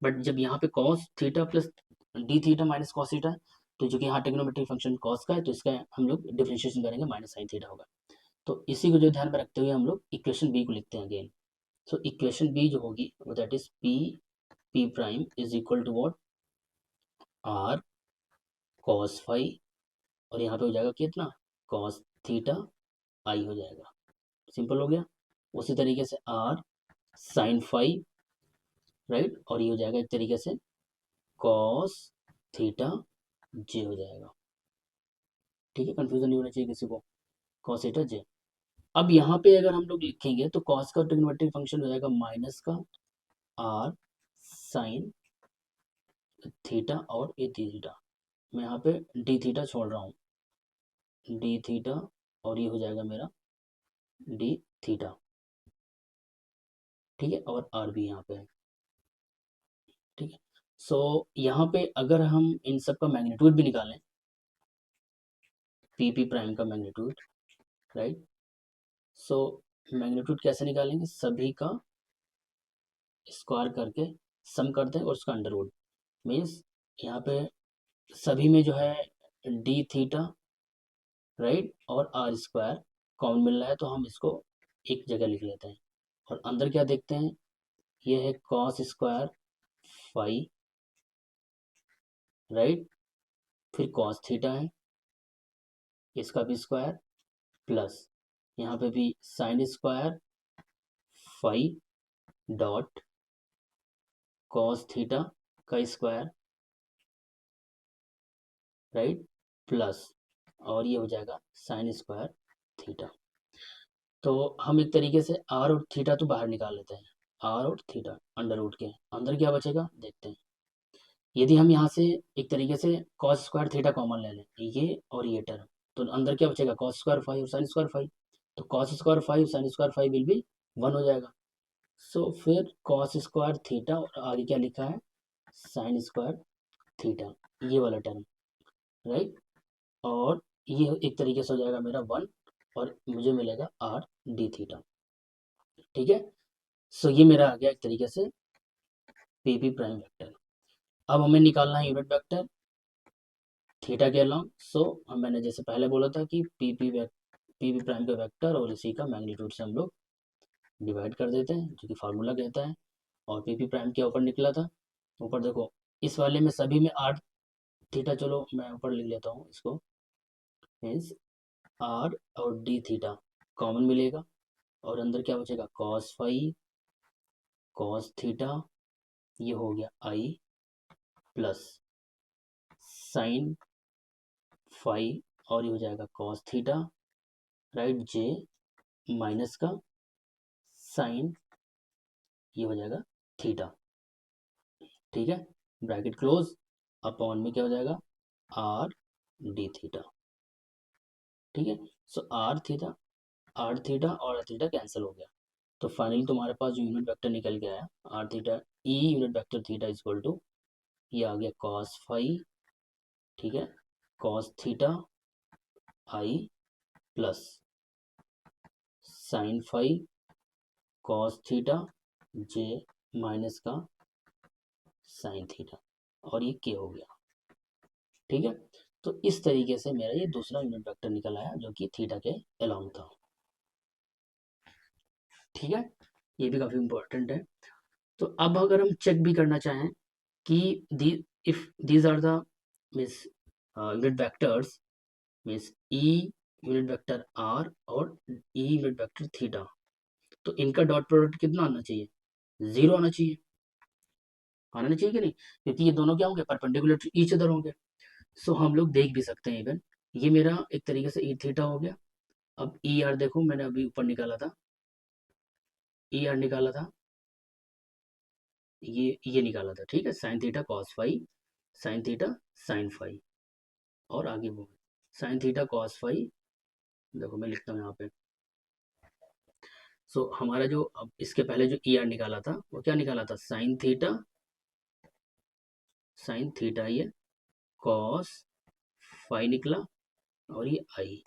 बट जब यहाँ पे cos theta plus d theta minus cos theta है, तो जो कि यहाँ ट्रिग्नोमेट्रिक फंक्शन कॉस का है, तो इसका हम लोग डिफरेंशिएशन करेंगे माइनस साइन थीटा होगा। तो इसी को जो ध्यान में रखते हुए हम लोग इक्वेशन बी को लिखते हैं अगेन। सो इक्वेशन बी जो होगी वो that is P P prime is equal to what r cos phi, और यहाँ पे हो जाएगा कितना कॉस थीटा आई हो जाएगा, सिंपल हो गया। उसी तरीके से आर साइन फाई, राइट, और ये हो जाएगा एक तरीके से कॉस थीटा जे हो जाएगा। ठीक है, कंफ्यूजन नहीं होना चाहिए किसी को, कॉस थीटा जे। अब यहाँ पे अगर हम लोग लिखेंगे तो कॉस का ट्रिग्नोमेट्रिक फंक्शन हो जाएगा माइनस का आर साइन थीटा और ए थीटा, मैं यहाँ पे डी थीटा छोड़ रहा हूँ, डी थीटा, और ये हो जाएगा मेरा डी थीटा। ठीक है, और आर भी यहाँ पे है। ठीक है, सो यहाँ पे अगर हम इन सब का मैग्नीट्यूड भी निकालें, पी पी प्राइम का मैग्नीट्यूड, राइट, सो मैग्नीट्यूड कैसे निकालेंगे, सभी का स्क्वायर करके सम करते हैं और उसका अंडर रूट, मीन्स यहाँ पे सभी में जो है डी थीटा, राइट, और आर स्क्वायर कॉमन मिल रहा है तो हम इसको एक जगह लिख लेते हैं। और अंदर क्या देखते हैं, ये है कॉस स्क्वायर फाई, राइट, फिर कॉस थीटा है, इसका भी स्क्वायर, प्लस यहाँ पे भी sine square phi dot cos theta का स्क्वायर, राइट, प्लस, और ये हो जाएगा साइन स्क्वायर थीटा। तो हम एक तरीके से आर और थीटा तो बाहर निकाल लेते हैं, आर और थीटा अंडर रूट के अंदर क्या बचेगा देखते हैं। यदि हम यहाँ से एक तरीके से कॉस स्क्वायर थीटा कॉमन ले लें, ये और ये टर्म, तो अंदर क्या बचेगा, कॉस स्क्वायर फाइव और साइन स्क्वायर फाइव, तो cos square five sine square five will be 1 हो जाएगा। सो फिर कॉस स्क्वायर थीटा और आगे क्या लिखा है, साइन स्क्वायर थीटा, ये वाला टर्म, राइट, और ये एक तरीके से हो जाएगा मेरा 1, और मुझे मिलेगा आर डी थीटा। ठीक है, सो ये मेरा आ गया एक तरीके से पी प्राइम वेक्टर। अब हमें निकालना है यूनिट वेक्टर थीटा के अलोंग। सो मैंने जैसे पहले बोला था कि पी प्राइम का वेक्टर और इसी का मैग्नीट्यूड से हम लोग डिवाइड कर देते हैं, जो कि फार्मूला कहता है। और पी प्राइम के ऊपर निकला था, ऊपर देखो इस वाले में सभी में आर थीटा, चलो मैं ऊपर लिख लेता हूँ इसको, मीन्स आर और डी थीटा कॉमन मिलेगा, और अंदर क्या बचेगा, कॉस फाई कॉस थीटा, ये हो गया आई, प्लस साइन फाई, और ये हो जाएगा कॉस थीटा, राइट, जे माइनस का साइन, ये हो जाएगा थीटा। ठीक है, ब्रैकेट क्लोज, अपॉन में क्या हो जाएगा, आर डी थीटा। ठीक है, सो आर थीटा और आर थीटा कैंसिल हो गया, तो फाइनली तुम्हारे पास जो यूनिट वेक्टर निकल के आया, r theta e unit vector theta is equal to, ये आ गया कॉस फाई, ठीक है, cos theta i, plus sine phi cos theta, j minus का साइन थीटा, और ये के हो गया। ठीक है, तो इस तरीके से मेरा ये दूसरा यूनिट वेक्टर निकल आया जो कि थीटा के अलोंग था। ठीक है, ये भी काफी इंपॉर्टेंट है। तो अब अगर हम चेक भी करना चाहें कि the if these are the means unit vectors, means e unit vector r और ई यूनिट वेक्टर थीटा, तो इनका डॉट प्रोडक्ट कितना आना चाहिए, 0 आना चाहिए, आना चाहिए कि नहीं, क्योंकि ये दोनों क्या होंगे, परपेंडिकुलर टू ईच अदर होंगे। सो हम लोग देख भी सकते हैं इवन, ये मेरा एक तरीके से ई थीटा हो गया। अब ई आर देखो मैंने अभी ऊपर निकाला था, ई आर निकाला था, ये निकाला था, ठीक है, sine theta cos phi, sine theta sine phi, और आगे वो साइन थीटा कॉस फाई, देखो मैं लिखता हूँ यहाँ पे। सो हमारा जो अब इसके पहले जो ई आर निकाला था वो क्या निकाला था, साइन थीटा ये कॉस फाई निकला, और ये आई,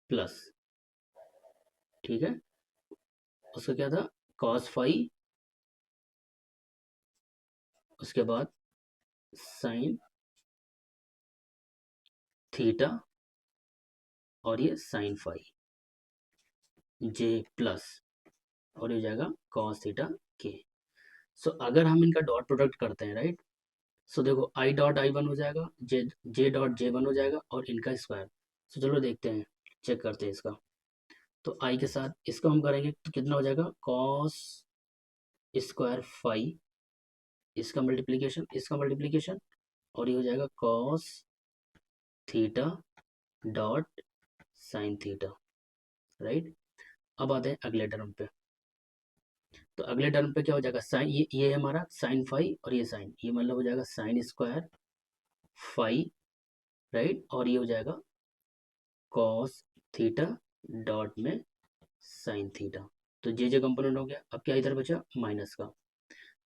प्लस, ठीक है, उसका क्या था, कॉस फाई, उसके बाद साइन थीटा, और ये साइन फाई, जे प्लस, और ये हो जाएगा कॉस थीटा के। सो अगर हम इनका डॉट प्रोडक्ट करते हैं, राइट, सो देखो आई डॉट आई वन हो जाएगा, जे डॉट जे वन हो जाएगा, और इनका स्क्वायर। सो चलो देखते हैं, चेक करते हैं इसका। तो आई के साथ इसको हम करेंगे तो कितना हो जाएगा, कॉस स्क्वायर फाई, इसका मल्टीप्लीकेशन, और ये हो जाएगा cos theta dot sign theta, right. अब आते हैं अगले टर्म पे, तो अगले टर्म पे क्या हो जाएगा, साइन, ये है हमारा साइन फाई, और ये साइन, ये मतलब हो जाएगा साइन स्क्वायर फाई, राइट, और ये हो जाएगा कॉस थीटा डॉट में साइन थीटा। तो जे कंपोनेंट हो गया, अब क्या इधर बचा, माइनस का,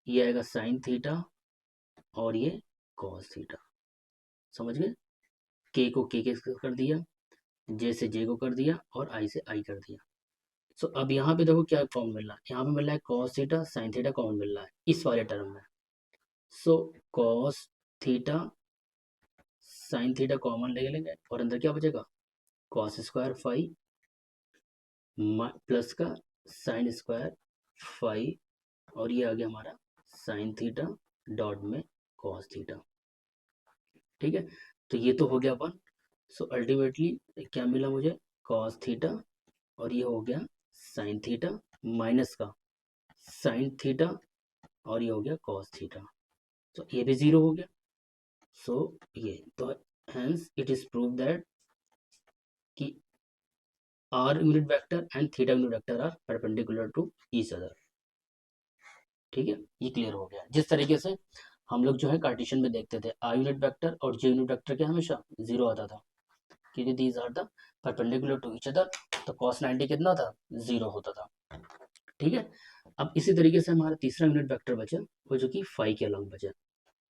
ये आएगा साइन थीटा, और ये कॉस थीटा, समझ गए, के को के कर दिया, जे से जे को कर दिया, और आई से आई कर दिया। सो अब यहाँ पे देखो क्या कॉमन मिल रहा है, यहाँ पे मिल रहा है cos theta sine theta common मिल रहा है इस वाले टर्म में। So cos theta sine theta common ले लेंगे और अंदर क्या बचेगा, कॉस स्क्वायर फाई प्लस का साइन स्क्वायर फाई, और ये आ गया हमारा साइन थीटा डॉट में कॉस थीटा। ठीक है, तो ये तो हो गया अपन। सो अल्टीमेटली क्या मिला मुझे, कॉस थीटा, और ये हो गया साइन थीटा माइनस का साइन थीटा, और ये हो गया कॉस थीटा। तो ये भी जीरो हो गया। सो ये तो hence it is prove that कि r unit vector and theta unit vector are perpendicular to each other. ठीक है, ये क्लियर हो गया। जिस तरीके से हम लोग जो है कार्टेशियन में देखते थे, आर यूनिट वेक्टर और जे यूनिट वेक्टर क्या हमेशा जीरो आता था, क्योंकि these are the perpendicular to each other, तो cos 90 कितना था, जीरो होता था। ठीक है, अब इसी तरीके से हमारा तीसरा यूनिट वेक्टर बचा, वो जो कि फाई के अलॉन्ग बचा।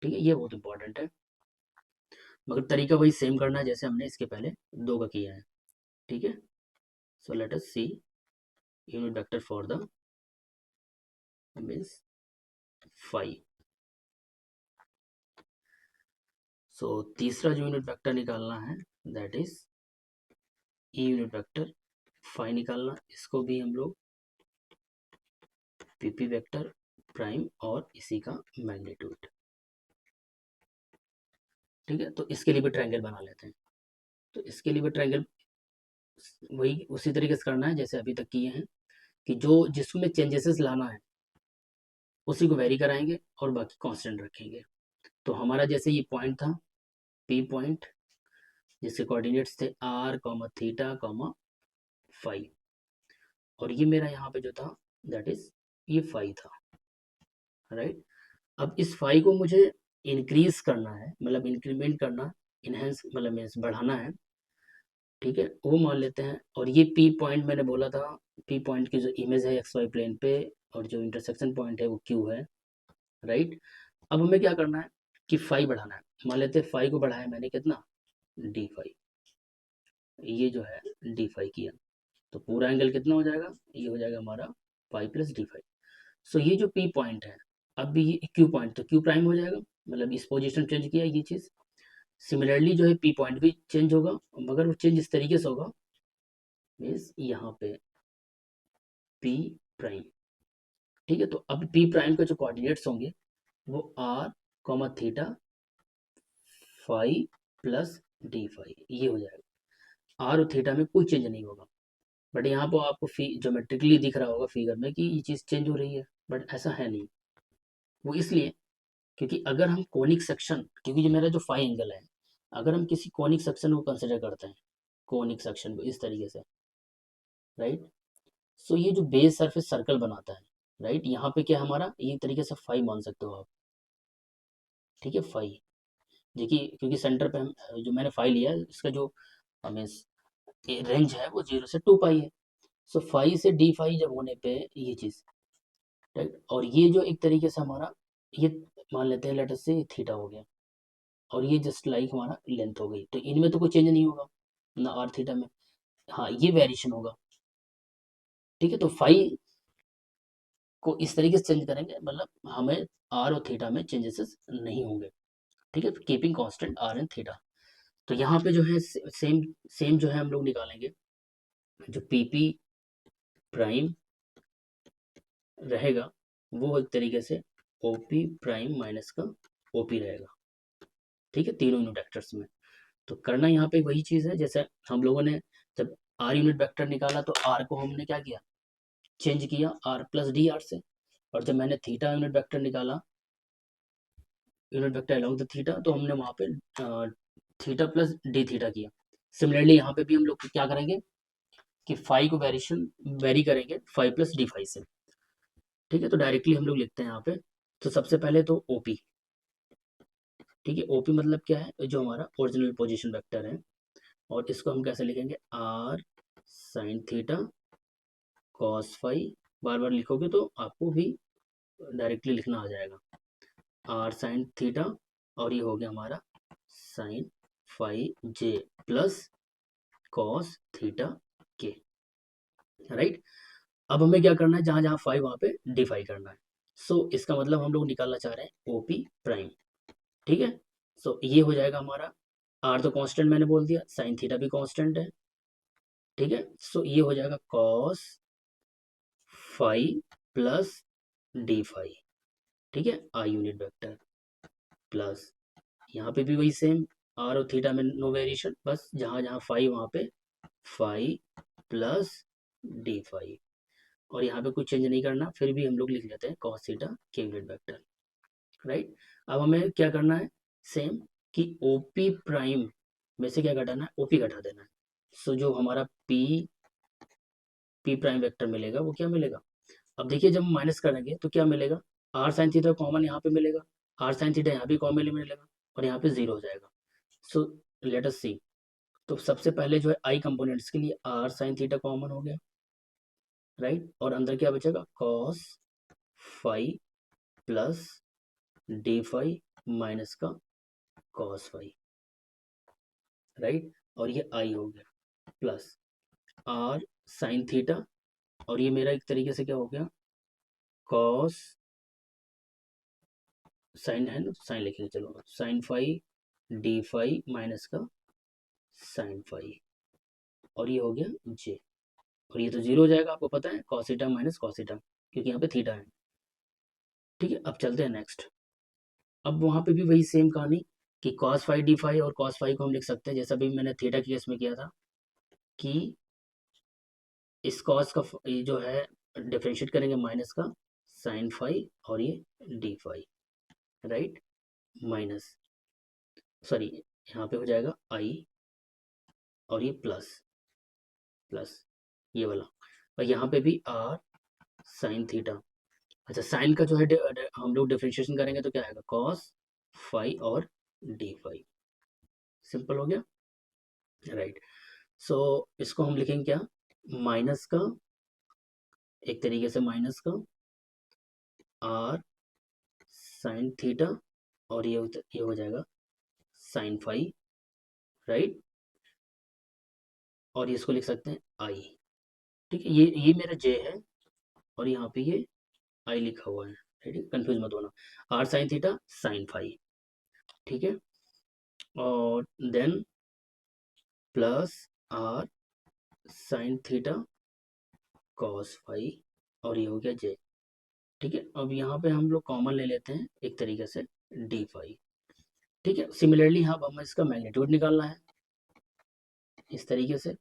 ठीक है, ये बहुत इंपॉर्टेंट है, मगर तरीका वही सेम करना है जैसे हमने इसके पहले दो का किया है। ठीक है, so let us see unit vector for the means phi. So तीसरा जो यूनिट वेक्टर निकालना है that is e unit vector phi निकालना, इसको भी हम लोग पीपी वेक्टर प्राइम और इसी का मैग्नीट्यूड। ठीक है, तो इसके लिए भी ट्रायंगल बना लेते हैं। तो इसके लिए भी ट्रायंगल वही उसी तरीके से करना है जैसे अभी तक किए हैं, कि जो जिसमें चेंजेस लाना है उसी को वेरी कराएंगे और बाकी कांस्टेंट रखेंगे। तो हमारा जैसे ये पॉइंट था पी पॉइंट, जिसके कोऑर्डिनेट्स थे r comma theta comma phi, और ये मेरा यहाँ पे जो था दैट इज ये फाई था, राइट। अब इस फाई को मुझे इंक्रीज करना है, मतलब इंक्रीमेंट करना, इनहेंस मतलब मीन्स बढ़ाना है। ठीक है, वो मान लेते हैं। और ये पी पॉइंट मैंने बोला था, पी पॉइंट की जो इमेज है एक्स वाई प्लेन पे, और जो इंटरसेक्शन पॉइंट है वो क्यू है, राइट। अब हमें क्या करना है कि फाई बढ़ाना है। मान लेते हैं फाई को बढ़ाया मैंने कितना, डी फाई, ये जो है डी फाई किया, तो पूरा एंगल कितना हो जाएगा, ये हो जाएगा हमारा phi plus d phi. So ये जो पी पॉइंट है, अब भी ये क्यू पॉइंट, तो क्यू प्राइम हो जाएगा, मतलब इस पोजीशन चेंज किया ये चीज़। सिमिलरली जो है पी पॉइंट भी चेंज होगा, मगर वो चेंज इस तरीके से होगा, मीन्स यहाँ पे पी प्राइम। ठीक है, तो अब पी प्राइम के जो कोऑर्डिनेट्स होंगे वो r comma theta phi plus d phi, ये हो जाएगा। आर और थीटा में कोई चेंज नहीं होगा, बट यहाँ पर आपको ज्योमेट्रिकली दिख रहा होगा फिगर में कि ये चीज़ चेंज हो रही है, बट ऐसा है नहीं। वो इसलिए क्योंकि अगर हम कोनिक सेक्शन, क्योंकि जो मेरा जो फाई एंगल है, अगर हम किसी कोनिक सेक्शन को कंसिडर करते हैं, कोनिक सेक्शन को इस तरीके से, राइट। सो ये जो बेस सरफेस सर्कल बनाता है, राइट, यहाँ पे क्या हमारा ये तरीके से फाई मान सकते हो आप। ठीक है, फाई देखिए, क्योंकि सेंटर पे हम जो मैंने फाई लिया है इसका जो हमें रेंज है वो 0 से 2 पाई है। सो फाई से डी फाई जब होने पे ये चीज़, राइट, और ये जो एक तरीके से हमारा ये मान लेते हैं लेटर से थीटा हो गया, और ये जस्ट लाइक हमारा लेंथ हो गई, तो इनमें तो कोई चेंज नहीं होगा ना आर थीटा में, हाँ ये वेरिएशन होगा। ठीक है, तो फाई को इस तरीके से चेंज करेंगे, मतलब हमें आर और थीटा में चेंजेस नहीं होंगे। ठीक है, keeping constant r and theta. तो यहाँ पे जो है सेम सेम जो है हम लोग निकालेंगे, जो पी पी प्राइम रहेगा वो एक तरीके से ओ पी प्राइम माइनस का ओ पी रहेगा। ठीक है, तीनों यूनिट वेक्टर्स में। तो करना यहाँ पे वही चीज़ है जैसे हम लोगों ने जब आर यूनिट वेक्टर निकाला तो आर को हमने क्या किया, चेंज किया आर प्लस डी आर से, और जब मैंने थीटा यूनिट वेक्टर निकाला, unit vector along the theta, तो हमने वहाँ पे थीटा प्लस डी थीटा किया। सिमिलरली यहाँ पे भी हम लोग क्या करेंगे कि फाई को वेरिएशन वेरी करेंगे फाई प्लस डी फाई से। ठीक है, तो डायरेक्टली हम लोग लिखते हैं यहाँ पे, तो सबसे पहले तो ओपी। ठीक है, ओपी मतलब क्या है, जो हमारा ओरिजिनल पोजीशन वेक्टर है, और इसको हम कैसे लिखेंगे, r sine theta cos phi, बार बार लिखोगे तो आपको भी डायरेक्टली लिखना आ जाएगा, आर साइन थीटा, और ये हो गया हमारा sign phi j plus cos theta के, राइट। अब हमें क्या करना है, जहां जहां फाई वहां पे डिफाई करना है। सो इसका मतलब हम लोग निकालना चाह रहे हैं ओपी प्राइम। ठीक है, सो ये हो जाएगा हमारा आर तो कांस्टेंट मैंने बोल दिया, साइन थीटा भी कांस्टेंट है, ठीक है। सो ये हो जाएगा cos phi plus d phi, ठीक है, आई यूनिट वेक्टर प्लस, यहाँ पे भी वही सेम, आर और थीटा में नो वेरिएशन, बस जहाँ जहाँ फाई वहाँ पे फाई प्लस डी फाई, और यहाँ पे कुछ चेंज नहीं करना, फिर भी हम लोग लिख लेते हैं कॉस थीटा के यूनिट वेक्टर, राइट। अब हमें क्या करना है, सेम, कि ओपी प्राइम में से क्या घटाना है, ओपी घटा देना है। सो जो हमारा पी प्राइम वेक्टर मिलेगा वो क्या मिलेगा, अब देखिए जब हम माइनस करेंगे तो क्या मिलेगा, आर साइन थीटा कॉमन यहाँ पे मिलेगा, आर साइन थीटा यहाँ भी कॉमन मिलेगा, और यहाँ पे जीरो हो जाएगा। सो लेट अस सी, तो सबसे पहले जो है आई कंपोनेंट्स के लिए आर साइन थीटा कॉमन हो गया, राइट, और अंदर क्या बचेगा, cos phi plus d phi minus का कॉस फाई, राइट, और ये आई हो गया प्लस आर साइन थीटा, और ये मेरा एक तरीके से क्या हो गया, कॉस साइन है ना, साइन लिखेंगे, चलो sine phi D phi minus का साइन फाई, और ये हो गया जे, और ये तो जीरो हो जाएगा, आपको पता है कॉसिटा माइनस कॉसिटा, क्योंकि यहाँ पे थीटा है, ठीक है। अब चलते हैं नेक्स्ट, अब वहाँ पे भी वही सेम कहानी, कि कॉस फाई डी फाई और कॉस फाई को हम लिख सकते हैं जैसा भी मैंने थीटा के केस में किया था, कि इस कॉस का ये जो है डिफरेंशिएट करेंगे माइनस का साइन फाई और ये D phi, right, minus, sorry, यहाँ पे हो जाएगा आई, और ये प्लस प्लस ये वाला, और यहाँ पे भी आर साइन थीटा, अच्छा साइन का जो है हम लोग डिफरेंशिएशन करेंगे तो क्या आएगा, कॉस फाई और डी फाई, सिंपल हो गया, राइट। सो इसको हम लिखेंगे क्या, माइनस का, एक तरीके से माइनस का आर साइन थीटा, और ये हो जाएगा साइन फाई, राइट, और इसको लिख सकते हैं आई, ठीक है, ये मेरा जे है, और यहाँ पे ये आई लिखा हुआ है, ठीक है, कंफ्यूज मत होना, r sine theta sine phi, ठीक है, और then plus are sine theta cos phi, और ये हो गया जे, ठीक है। अब यहाँ पे हम लोग कॉमन ले लेते हैं एक तरीके से डी फाई, ठीक है। सिमिलरली यहाँ पर हमें इसका मैग्नीट्यूड निकालना है इस तरीके से,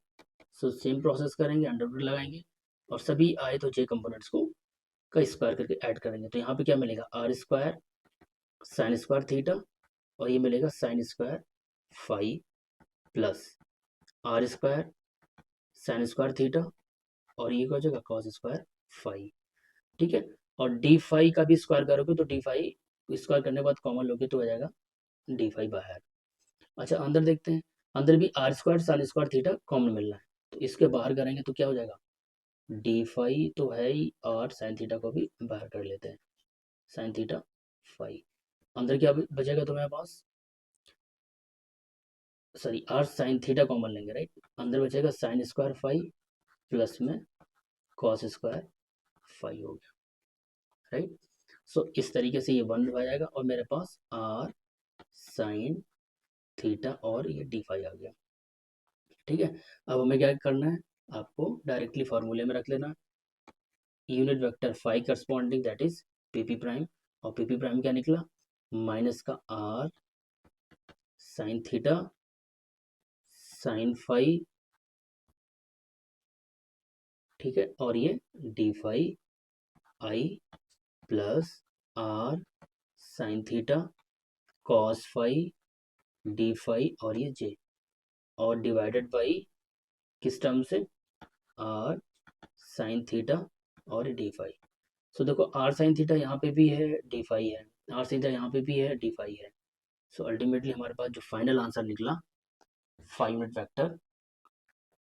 सो सेम प्रोसेस करेंगे, अंडर रूट लगाएंगे, और सभी आए तो जे कंपोनेंट्स को का स्क्वायर करके ऐड करेंगे, तो यहाँ पे क्या मिलेगा, r square sine square theta, और ये मिलेगा sine square phi plus r square sine square theta, और ये हो जाएगा कॉस स्क्वायर फाई, ठीक है। और डी फाई का भी स्क्वायर करोगे तो डी फाई स्क्वायर करने के बाद कॉमन लोगे तो हो जाएगा डी फाई बाहर। अच्छा अंदर देखते हैं, अंदर भी r square sine square theta common मिल रहा है, तो इसके बाहर करेंगे तो क्या हो जाएगा, डी फाई तो है ही, और साइन थीटा को भी बाहर कर लेते हैं, साइन थीटा फाई, अंदर क्या बचेगा तुम्हारे पास, sorry r sine theta common लेंगे, राइट, अंदर बचेगा साइन स्क्वायर फाई प्लस में कॉस स्क्वायर फाई हो गया, राइट। सो इस तरीके से ये वन आ जाएगा, और मेरे पास आर साइन थीटा और ये डी फाई आ गया, ठीक है। अब हमें क्या करना है, आपको डायरेक्टली फार्मूले में रख लेना, unit vector phi corresponding that is P P prime, और पीपी प्राइम क्या निकला, माइनस का R sine theta sine phi, ठीक है, और ये D phi I plus are sine theta cos phi D phi, और ये जे, और डिवाइडेड बाई किस टर्म से, आर साइन थीटा और डी फाई। सो देखो आर साइन थीटा यहाँ पे भी है, डी फाई है, आर साइन थीटा यहाँ पे भी है, डी फाई है। सो अल्टीमेटली हमारे पास जो फाइनल आंसर निकला फाइव यूनिट वेक्टर,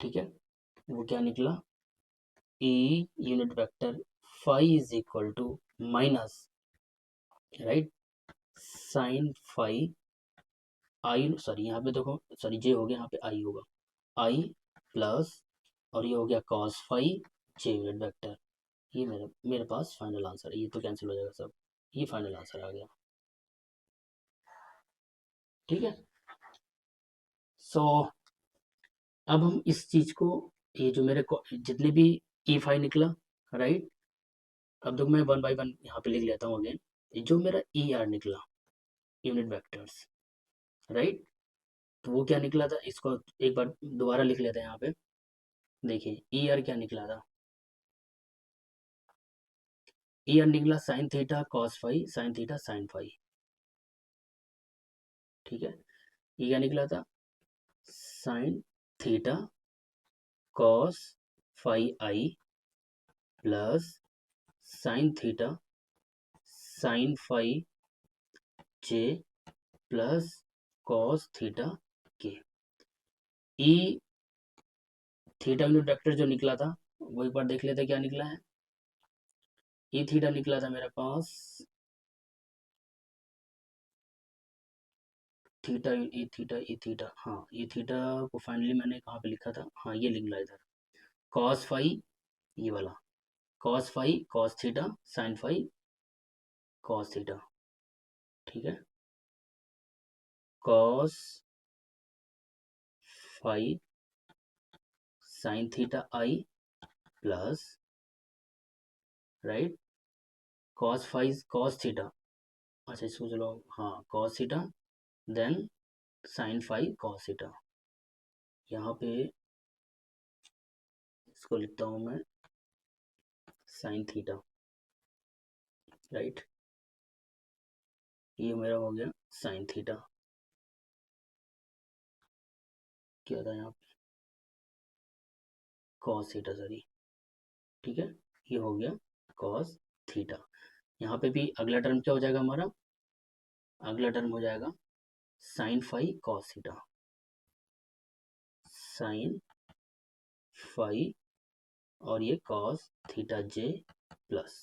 ठीक है, वो क्या निकला, e unit vector phi is equal to minus, right, sine phi i, sorry यहाँ पे देखो, सॉरी जे हो गया, यहाँ पे आई होगा, आई प्लस, और ये हो गया कॉस फाई जे यूनिट वेक्टर, ये मेरे पास फाइनल आंसर है, ये तो कैंसिल हो जाएगा सब, ये फाइनल आंसर आ गया, ठीक है। सो अब हम इस चीज को, ये जो मेरे जितने भी ई फाई निकला, राइट, अब तो मैं वन बाय वन यहाँ पे लिख लेता हूँ अगेन। जो मेरा ई आर निकला, यूनिट वेक्टर्स, राइट, तो वो क्या निकला था, इसको एक बार दोबारा लिख लेते हैं यहाँ पे। देखिए ई आर क्या निकला था, ई आर निकला sine theta cos phi, sine theta sine phi, ठीक है। ये क्या निकला था, साइन थीटा कॉस फाई आई plus sine theta sine phi j plus cos theta k. E theta unit vector जो निकला था वो एक बार देख लेते क्या निकला है। ई थीटा निकला था मेरे पास थीटा, ई थीटा, हाँ ई थीटा को फाइनली मैंने कहाँ पे लिखा था, हाँ ये लिख ला इधर, कॉस फाई, ये वाला cos phi cos theta sine phi cos theta, ठीक है, cos phi sine theta i plus, right, cos phi cos theta, अच्छा इसको चलो, हाँ cos theta then sine phi cos theta, यहाँ पे इसको लिखता हूँ मैं साइन थीटा, राइट, ये मेरा हो गया साइन थीटा, क्या था यहाँ पे, कॉस थीटा सॉरी, ठीक है, ये हो गया कॉस थीटा। यहाँ पे भी अगला टर्म क्या हो जाएगा हमारा, अगला टर्म हो जाएगा sine phi cos theta, sine phi और ये cos theta J plus,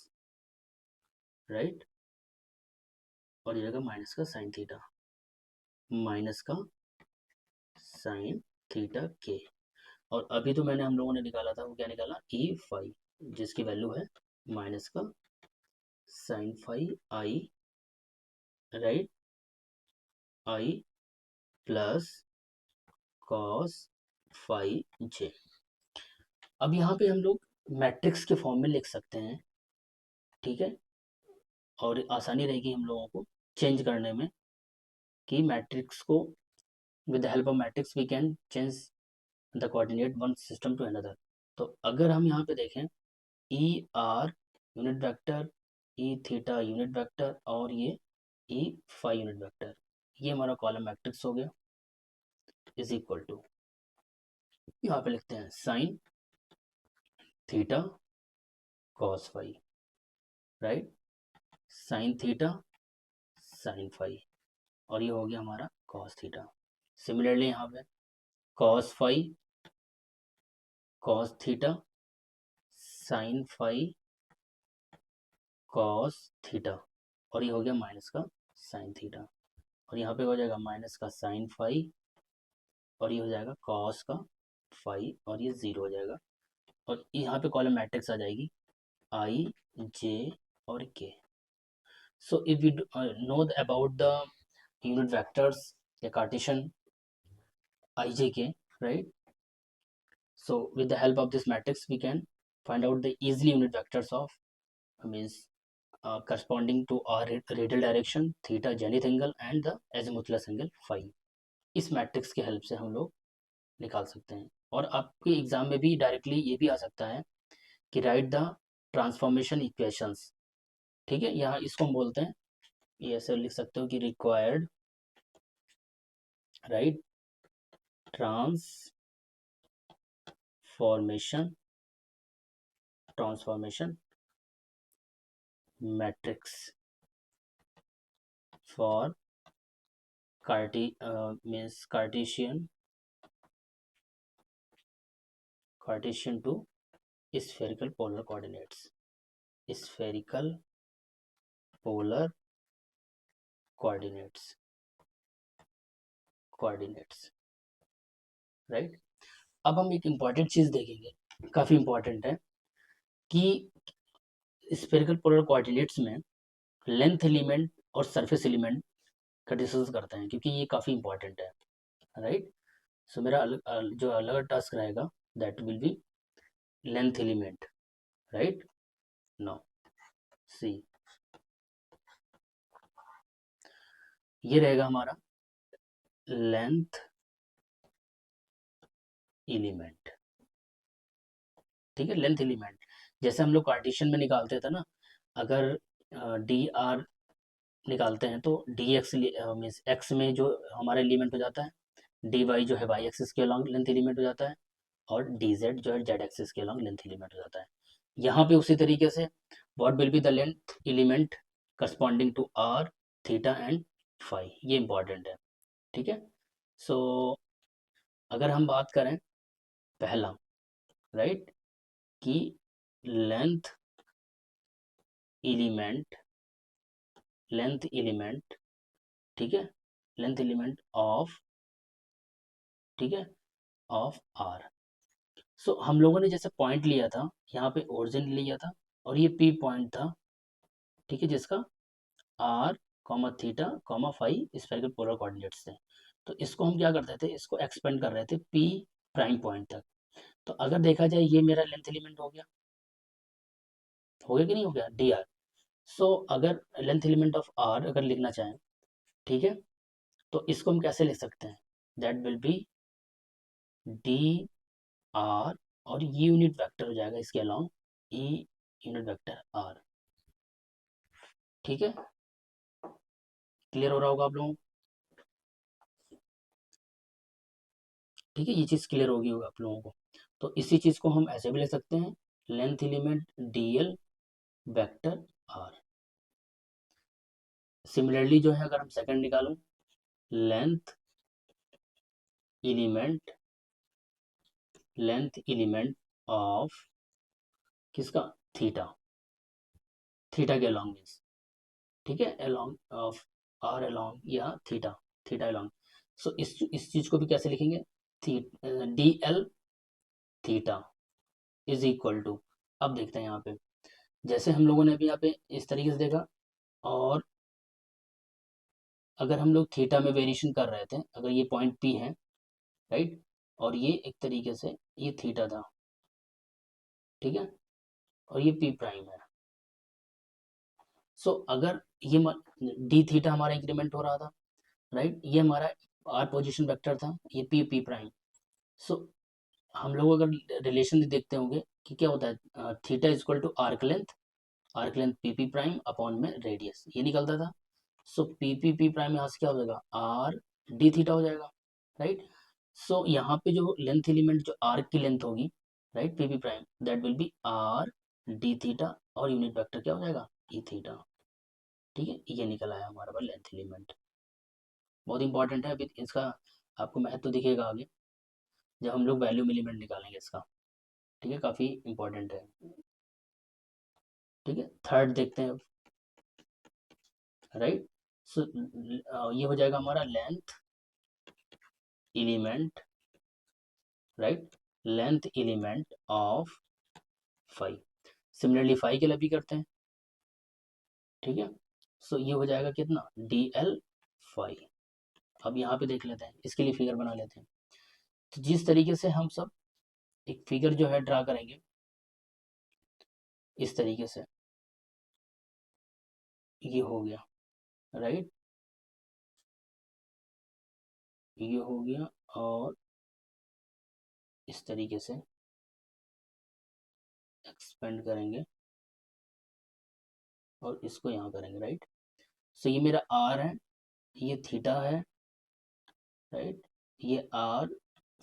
right, और ये रहेगा माइनस का साइन थीटा, माइनस का साइन थीटा के। और अभी तो मैंने हम लोगों ने निकाला था, वो क्या निकाला, ई फाई, जिसकी वैल्यू है माइनस का साइन फाई आई, राइट, आई प्लस कॉस फाई जे। अब यहाँ पे हम लोग मैट्रिक्स के फॉर्म में लिख सकते हैं, ठीक है, और आसानी रहेगी हम लोगों को चेंज करने में, कि मैट्रिक्स को with the help of matrix we can change the coordinate one system to another. तो अगर हम यहाँ पे देखें, E R unit vector, E theta unit vector और ये ई फाई यूनिट वेक्टर, ये हमारा कॉलम मैट्रिक्स हो गया, इज इक्वल टू, यहाँ पे लिखते हैं sine theta cos phi, right, sine theta sine phi, और ये हो गया हमारा कॉस थीटा। सिमिलरली यहाँ पे cos phi cos theta sine phi cos theta, और ये हो गया माइनस का साइन थीटा, और यहाँ पे हो जाएगा माइनस का साइन फाई और ये हो जाएगा कॉस का फाई और ये जीरो हो जाएगा, और यहाँ पे कॉलम मैट्रिक्स आ जाएगी आई जे और K. So if we know about the unit vectors या Cartesian I J K, right, so with the help of this matrix we can find out the easily unit vectors of means corresponding to our radial direction theta zenith angle and the azimuthal angle phi। इस matrix के help से हम लोग निकाल सकते हैं। और आपके एग्जाम में भी डायरेक्टली ये भी आ सकता है कि राइट द ट्रांसफॉर्मेशन इक्वेशंस, ठीक है, यहाँ इसको हम बोलते हैं, ये ऐसे लिख सकते हो कि required right transformation matrix for means Cartesian to spherical polar coordinates, spherical polar coordinates, right. अब हम एक इम्पॉर्टेंट चीज देखेंगे, काफी इम्पॉर्टेंट है, कि स्फेरिकल पोलर कोऑर्डिनेट्स में लेंथ एलिमेंट और सरफेस एलिमेंट का डिस्कस करते हैं, क्योंकि ये काफी इम्पॉर्टेंट है, राइट। सो मेरा जो अलग टास्क रहेगा that will B length element, right. Now see, ये रहेगा हमारा लेंथ एलिमेंट, ठीक है। लेंथ एलिमेंट जैसे हम लोग कार्टेशियन में निकालते थे ना, अगर डी आर निकालते हैं तो डी एक्स मीन्स एक्स में जो हमारा एलिमेंट हो जाता है, डी वाई जो है वाई एक्सिस के अलॉन्ग लेंथ एलिमेंट हो जाता है, और डी जेड जो है जेड एक्सिस के अलॉन्ग लेंथ एलिमेंट हो जाता है। यहाँ पे उसी तरीके से what will be the length element corresponding to R, theta and phi, ये इंपॉर्टेंट है, ठीक है। सो अगर हम बात करें पहला, राइट, कि लेंथ एलिमेंट, लेंथ एलिमेंट, ठीक है, लेंथ एलिमेंट ऑफ, ठीक है, ऑफ आर। सो हम लोगों ने जैसे पॉइंट लिया था, यहाँ पे ओरिजिन लिया था और ये पी पॉइंट था, ठीक है, जिसका R comma theta comma phi spherical polar coordinates थे। तो इसको हम क्या करते थे, इसको एक्सपेंड कर रहे थे पी प्राइम पॉइंट तक। तो अगर देखा जाए ये मेरा लेंथ एलिमेंट हो गया कि नहीं हो गया, डी आर। सो अगर लेंथ एलिमेंट ऑफ आर अगर लिखना चाहें, ठीक है, तो इसको हम कैसे लिख सकते हैं, that will be D are, और ये यूनिट वेक्टर हो जाएगा इसके along E unit vector R, ठीक है। क्लियर हो रहा होगा आप लोगों को, ठीक है, ये चीज़ क्लियर होगी आप लोगों को। तो इसी चीज़ को हम ऐसे भी ले सकते हैं, length element D L vector R. Similarly जो है, अगर हम सेकंड निकालूं, length element, length element of किसका, थीटा, थीटा के अलॉन्ग मीन्स, ठीक है, अलॉन्ग ऑफ आर अलॉन्ग या थीटा, थीटा अलॉन्ग। सो इस चीज को भी कैसे लिखेंगे, D L theta is equal to, अब देखते हैं यहाँ पे, जैसे हम लोगों ने अभी यहाँ पे इस तरीके से देखा, और अगर हम लोग थीटा में वेरिएशन कर रहे थे, अगर ये पॉइंट पी है, राइट, और ये एक तरीके से ये थीटा था, ठीक है, और ये पी प्राइम है। सो अगर ये डी थीटा हमारा इंक्रीमेंट हो रहा था, राइट, ये हमारा आर पोजीशन वेक्टर था, ये पी पी प्राइम। सो हम लोग अगर रिलेशन देखते होंगे कि क्या होता है, theta is equal to arc length P P prime upon में रेडियस, ये निकलता था। So P P P prime यहाँ से क्या हो जाएगा, आर डी थीटा हो जाएगा, राइट। सो यहाँ पे जो लेंथ एलिमेंट जो आर्क की लेंथ होगी, right, P P prime, that will be are D theta, और यूनिट वेक्टर क्या हो जाएगा, ई थीटा, ठीक है। ये निकल आया हमारा लेंथ एलिमेंट, बहुत इंपॉर्टेंट है। अभी इसका आपको महत्व तो दिखेगा आगे जब हम लोग वैल्यूम एलिमेंट निकालेंगे इसका, ठीक है, काफ़ी इंपॉर्टेंट है, ठीक है। थर्ड देखते हैं, राइट। सो ये हो जाएगा हमारा length element, right, length element of phi. Similarly phi के लिए भी करते हैं, ठीक है। सो ये हो जाएगा कितना, डी एल फाई। अब यहाँ पे देख लेते हैं, इसके लिए फिगर बना लेते हैं। तो जिस तरीके से हम सब एक फिगर जो है ड्रा करेंगे, इस तरीके से ये हो गया, राइट, ये हो गया, और इस तरीके से एक्सपेंड करेंगे और इसको यहाँ करेंगे, राइट। सो ये मेरा आर है, ये थीटा है, राइट, ये आर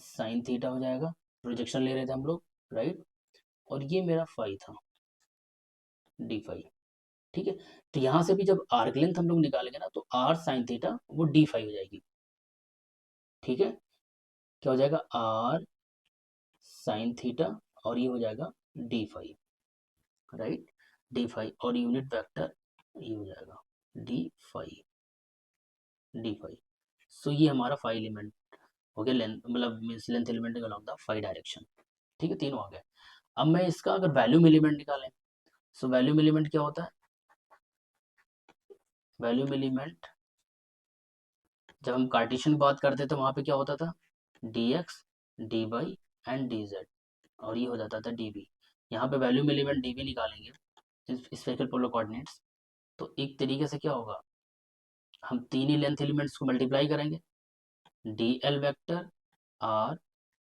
साइन थीटा हो जाएगा, प्रोजेक्शन ले रहे थे हम लोग, राइट, और ये मेरा फाई था, डी फाई, ठीक है। तो यहाँ से भी जब आर्क लेंथ हम लोग निकालेंगे ना, तो आर साइन थीटा वो डी फाई हो जाएगी, ठीक है। क्या हो जाएगा, आर साइन थीटा, और ये हो जाएगा D phi, right, D phi, और यूनिट वेक्टर ये हो जाएगा D phi, D phi. So ये हमारा फाई एलिमेंट हो गया, लेंथ मतलब means length element along the phi direction, ठीक है, तीनों आ गए। अब मैं इसका अगर वैल्यूम एलिमेंट निकालें, सो वैल्यूम एलिमेंट क्या होता है, वैल्यूम एलिमेंट जब हम कार्टेशियन की बात करते थे वहां पे क्या होता था, dx dy एंड dz, और ये हो जाता था dv। यहाँ पे वैल्यूम एलिमेंट dv निकालेंगे स्फेरिकल पोलर कोऑर्डिनेट्स, तो एक तरीके से क्या होगा, हम तीन ही लेंथ एलिमेंट्स को मल्टीप्लाई करेंगे, dl vector r,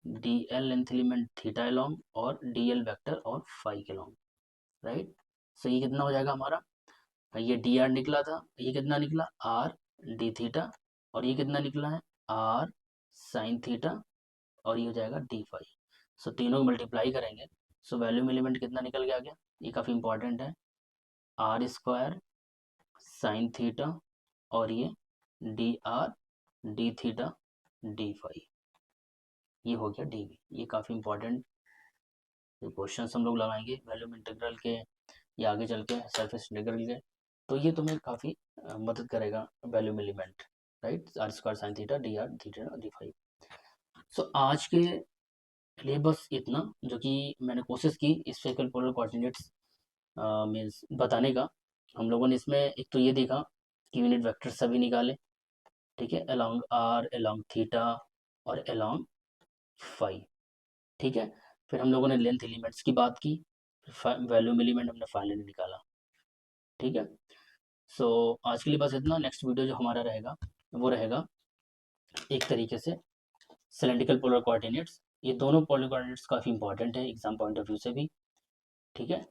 dl length element theta along, और dl वेक्टर और फाई के अलोंग, राइट। सो ये कितना हो जाएगा हमारा, ये dr निकला था, ये कितना निकला r d थीटा, और ये कितना निकला है r साइन थीटा, और ये हो जाएगा डी फाई। सो तीनों को मल्टीप्लाई करेंगे, सो वैल्यूम एलिमेंट कितना निकल के आ गया, ये काफ़ी इंपॉर्टेंट है, आर स्क्वायर साइन थीटा, और ये D R D theta D phi, ये हो गया डी वी। ये काफ़ी इंपॉर्टेंट क्वेश्चन हम लोग लगाएंगे वैल्यूम इंटीग्रल के या आगे चल के सरफेस इंटीग्रल के, तो ये तुम्हें काफ़ी मदद करेगा volume element, right, r square sine theta d r theta D phi. So आज के लिए बस इतना, जो कि मैंने कोशिश की स्फेरिकल पोलर कोऑर्डिनेट्स मीन्स बताने का। हम लोगों ने इसमें एक तो ये देखा कि यूनिट वेक्टर सभी निकाले, ठीक है, अलोंग आर अलोंग थीटा और अलोंग फाई, ठीक है। फिर हम लोगों ने लेंथ एलिमेंट्स की बात की, वैल्यूम एलिमेंट हमने फाइनली निकाला, ठीक है। सो आज के लिए बस इतना। नेक्स्ट वीडियो जो हमारा रहेगा वो रहेगा एक तरीके से सिलेंड्रिकल पोलर कोऑर्डिनेट्स। ये दोनों पोलर कोऑर्डिनेट्स काफ़ी इंपॉर्टेंट है एग्जाम पॉइंट ऑफ व्यू से भी, ठीक है।